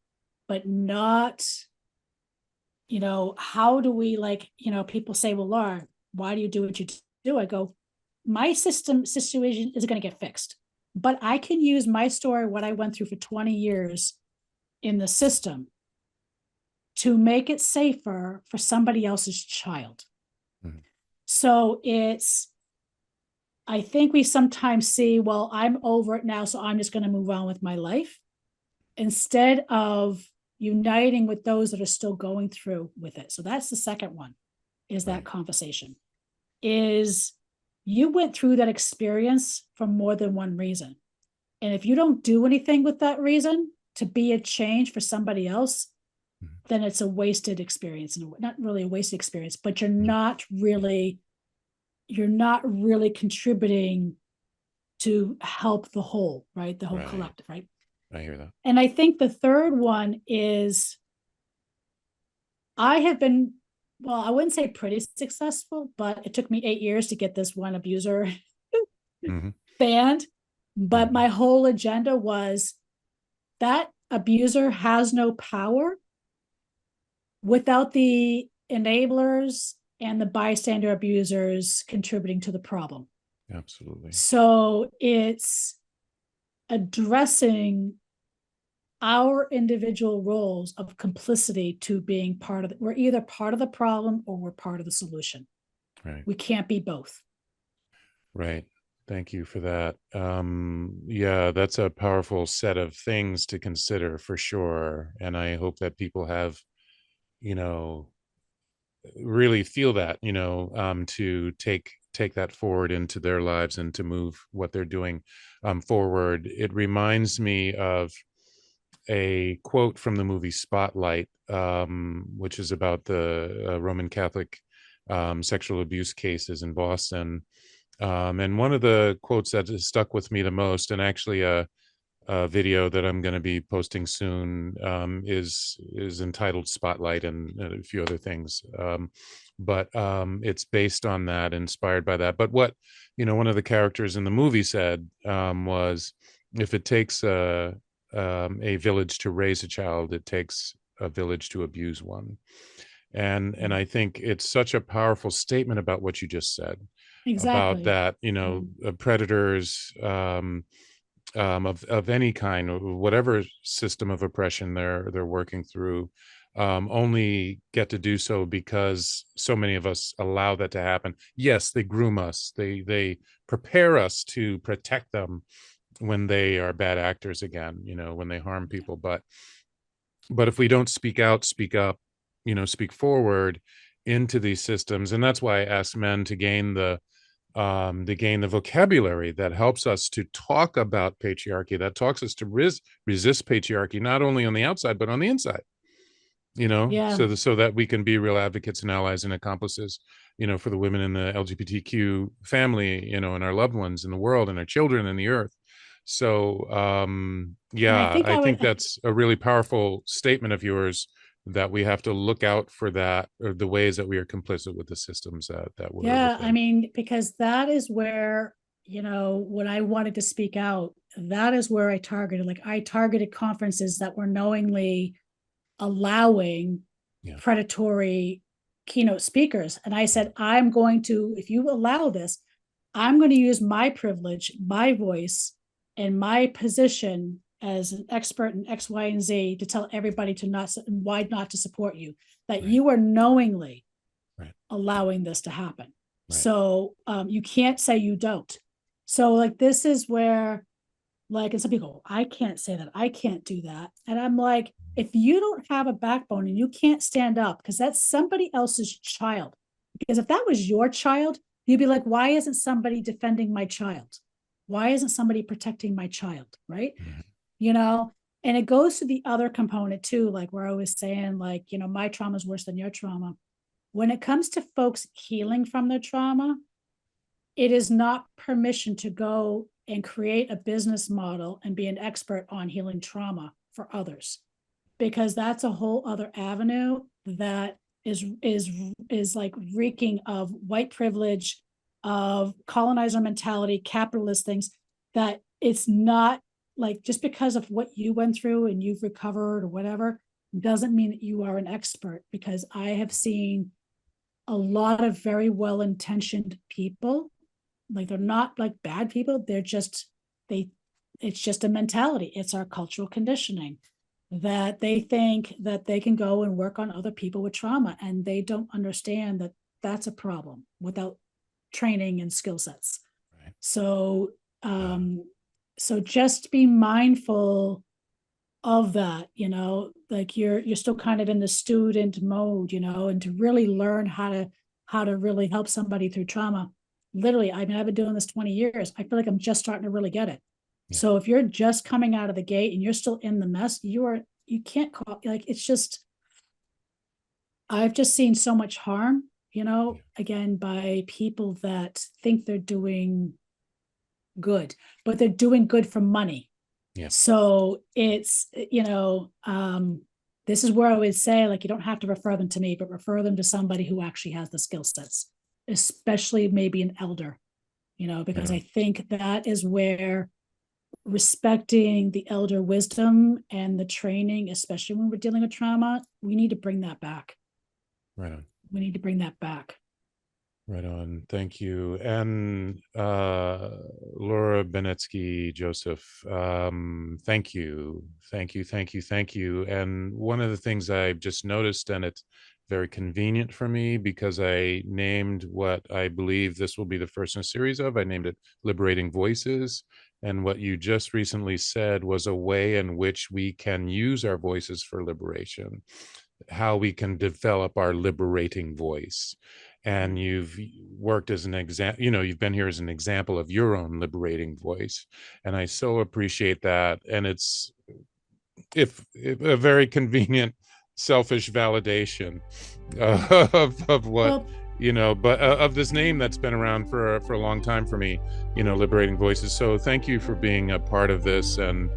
S1: but not, how do we, like, people say, well, Laura, why do you do what you do? I go, my situation isn't going to get fixed, but I can use my story, what I went through for 20 years in the system, to make it safer for somebody else's child.
S2: Mhm.
S1: So I think we sometimes see, well, I'm over it now, so I'm just going to move on with my life, instead of uniting with those that are still going through with it. So that's the second one, is that
S2: Right.
S1: conversation. Is you went through that experience for more than one reason. And if you don't do anything with that reason to be a change for somebody else,
S2: Mhm.
S1: then it's a wasted experience. And not really a wasted experience, but
S2: Mhm.
S1: you're not really contributing to help the whole, right? The whole
S2: Right.
S1: collective, right?
S2: I hear that.
S1: And I think the third one is, I have been, well, I wouldn't say pretty successful, but it took me 8 years to get this one abuser
S2: Hmm.
S1: banned. But
S2: Hmm.
S1: my whole agenda was that abuser has no power without the enablers and the bystander abusers contributing to the problem.
S2: Absolutely.
S1: So it's addressing our individual roles of complicity to being part of it. We're either part of the problem or we're part of the solution.
S2: Right.
S1: We can't be both.
S2: Right. Thank you for that. Yeah, that's a powerful set of things to consider for sure. And I hope that people have, you know, really feel that, to take that forward into their lives and to move what they're doing forward. It reminds me of a quote from the movie Spotlight, which is about the Roman Catholic sexual abuse cases in Boston. And one of the quotes that has stuck with me the most, and actually a video that I'm going to be posting soon, is entitled Spotlight, and a few other things. But it's based on that, inspired by that. But what one of the characters in the movie said was, if it takes a village to raise a child, it takes a village to abuse one. And I think it's such a powerful statement about what you just said, about
S1: Exactly.
S2: that,
S1: Mm.
S2: predators, of any kind, or whatever system of oppression they're working through, only get to do so because so many of us allow that to happen. Yes, they groom us, they prepare us to protect them when they are bad actors again, when they harm people. But if we don't speak out, speak up, speak forward into these systems, and that's why I ask men to gain the vocabulary that helps us to talk about patriarchy, that talks us to resist patriarchy, not only on the outside but on the inside,
S1: Yeah.
S2: so that we can be real advocates and allies and accomplices, for the women in the LGBTQ family, and our loved ones in the world, and our children in the earth. So
S1: And I
S2: yeah,
S1: think
S2: I
S1: I
S2: think
S1: would,
S2: that's a really powerful statement of yours, that we have to look out for that, or the ways that we are complicit with the systems that we're
S1: yeah, I
S2: within.
S1: mean, because that is where, when I wanted to speak out, that is where I targeted. Like I targeted conferences that were knowingly allowing
S2: Yeah.
S1: predatory keynote speakers. And I said, I'm going to, if you allow this, I'm going to use my privilege, my voice, and my position as an expert in X, Y, and Z to tell everybody to not, why not to support you, that
S2: Right.
S1: you are knowingly
S2: Right.
S1: allowing this to happen.
S2: Right.
S1: So you can't say you don't. So like this is where, like, and some people go, I can't say that, I can't do that. And I'm like, if you don't have a backbone and you can't stand up, because that's somebody else's child. Because if that was your child, you'd be like, why isn't somebody defending my child? Why isn't somebody protecting my child? Right.
S2: Mhm.
S1: You know, and it goes to the other component too, like where I was saying, like, my trauma is worse than your trauma. When it comes to folks healing from their trauma, it is not permission to go and create a business model and be an expert on healing trauma for others, because that's a whole other avenue that is like reeking of white privilege, of colonizer mentality, capitalist things, that it's not like, just because of what you went through and you've recovered or whatever doesn't mean that you are an expert. Because I have seen a lot of very well-intentioned people, like they're not like bad people, they're just, they it's just a mentality, it's our cultural conditioning, that they think that they can go and work on other people with trauma, and they don't understand that that's a problem without training and skill sets.
S2: Right.
S1: So
S2: Yeah.
S1: so just be mindful of that, like you're still kind of in the student mode, and to really learn how to really help somebody through trauma. Literally, I mean, I've been doing this 20 years. I feel like I'm just starting to really get it.
S2: Yeah.
S1: So if you're just coming out of the gate and you're still in the mess, you can't call, like, it's just, I've just seen so much harm,
S2: Yeah.
S1: again, by people that think they're doing good, but they're doing good for money.
S2: Yeah.
S1: So it's, this is where I would say, like, you don't have to refer them to me, but refer them to somebody who actually has the skill sets, especially maybe an elder,
S2: Right
S1: because I
S2: on.
S1: think that is where respecting the elder wisdom and the training, especially when we're dealing with trauma, we need to bring that back.
S2: Right on.
S1: We need to bring that back.
S2: Right on. Thank you. And Laura Bonetzky-Joseph, thank you. Thank you. Thank you. Thank you. And one of the things I've just noticed, and it's very convenient for me because I named what I believe this will be the first in a series of, I named it Liberating Voices. And what you just recently said was a way in which we can use our voices for liberation, how we can develop our liberating voice. And you've worked as an example, you've been here as an example of your own liberating voice, and I so appreciate that. And it's, if a very convenient selfish validation of what,
S1: Well,
S2: but of this name that's been around for a long time for me, Liberating Voices. So thank you for being a part of this, and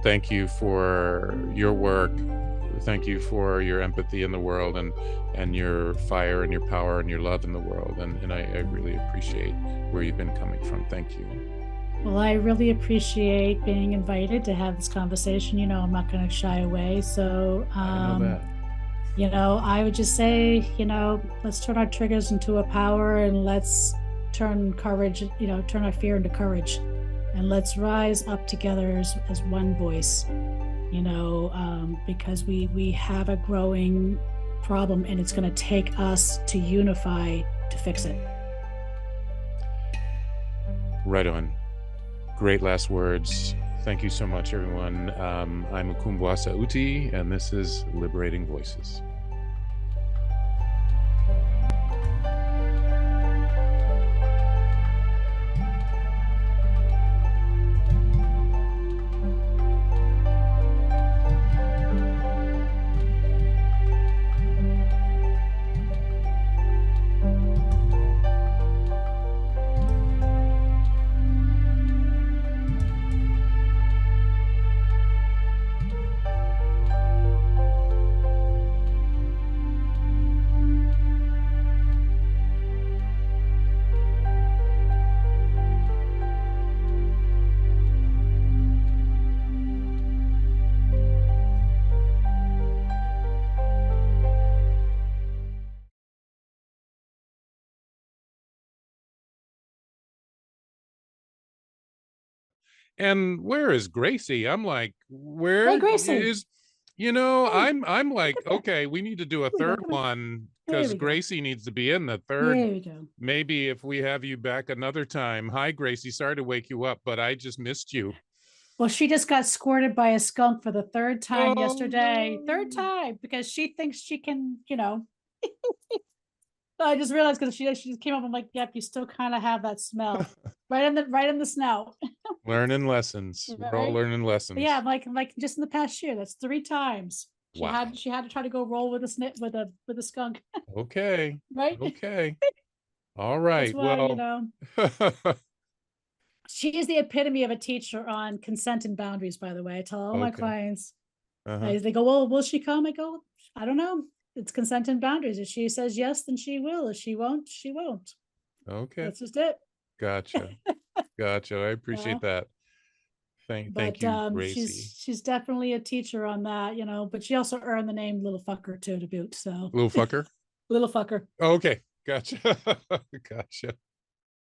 S2: thank you for your work. Thank you for your empathy in the world, and your fire and your power and your love in the world. And I really appreciate where you've been coming from. Thank you.
S1: well, I really appreciate being invited to have this conversation. I'm not going to shy away. So,
S2: I know that.
S1: I would just say, let's turn our triggers into a power, and let's turn courage, turn our fear into courage. and let's rise up together as one voice, because we have a growing problem, and it's going to take us to unify to fix it.
S2: Right on. Great last words. Thank you so much, everyone. I'm Ukumbwa Sauti, and this is Liberating Voices. And where is Gracie? I'm like, where
S1: Hey, Gracie.
S2: is,
S1: Hey,
S2: I'm like,
S1: look at that.
S2: okay, we need to do a
S1: Here we go.
S2: third
S1: Come on.
S2: one
S1: There
S2: because
S1: we go.
S2: Gracie needs to be in the third.
S1: There we go.
S2: Maybe if we have you back another time. Hi, Gracie. Sorry to wake you up, but I just missed you.
S1: Well, she just got squirted by a skunk for the third time yesterday.
S2: No.
S1: Third time, because she thinks she can, I just realized because she just came up. I'm like, yep, you still kind of have that smell right in the snout.
S2: Learning lessons. We're all
S1: Right?
S2: learning
S1: But
S2: lessons.
S1: yeah, like just in the past year, that's 3 times.
S2: Wow.
S1: She had to try to go roll with a skunk.
S2: Okay.
S1: Right?
S2: Okay. All right.
S1: That's why,
S2: Well,
S1: she is the epitome of a teacher on consent and boundaries, by the way. I tell all my
S2: okay.
S1: clients,
S2: Uh-huh.
S1: they go, well, will she come? I go, I don't know. It's consent and boundaries. If she says yes, then she will. If she won't, she won't.
S2: Okay.
S1: That's just it.
S2: Gotcha. Gotcha. I appreciate that. Thank you, Gracie.
S1: She's definitely a teacher on that, but she also earned the name Little Fucker too to boot. So
S2: Little fucker.
S1: Little Fucker.
S2: Okay. Gotcha. Gotcha.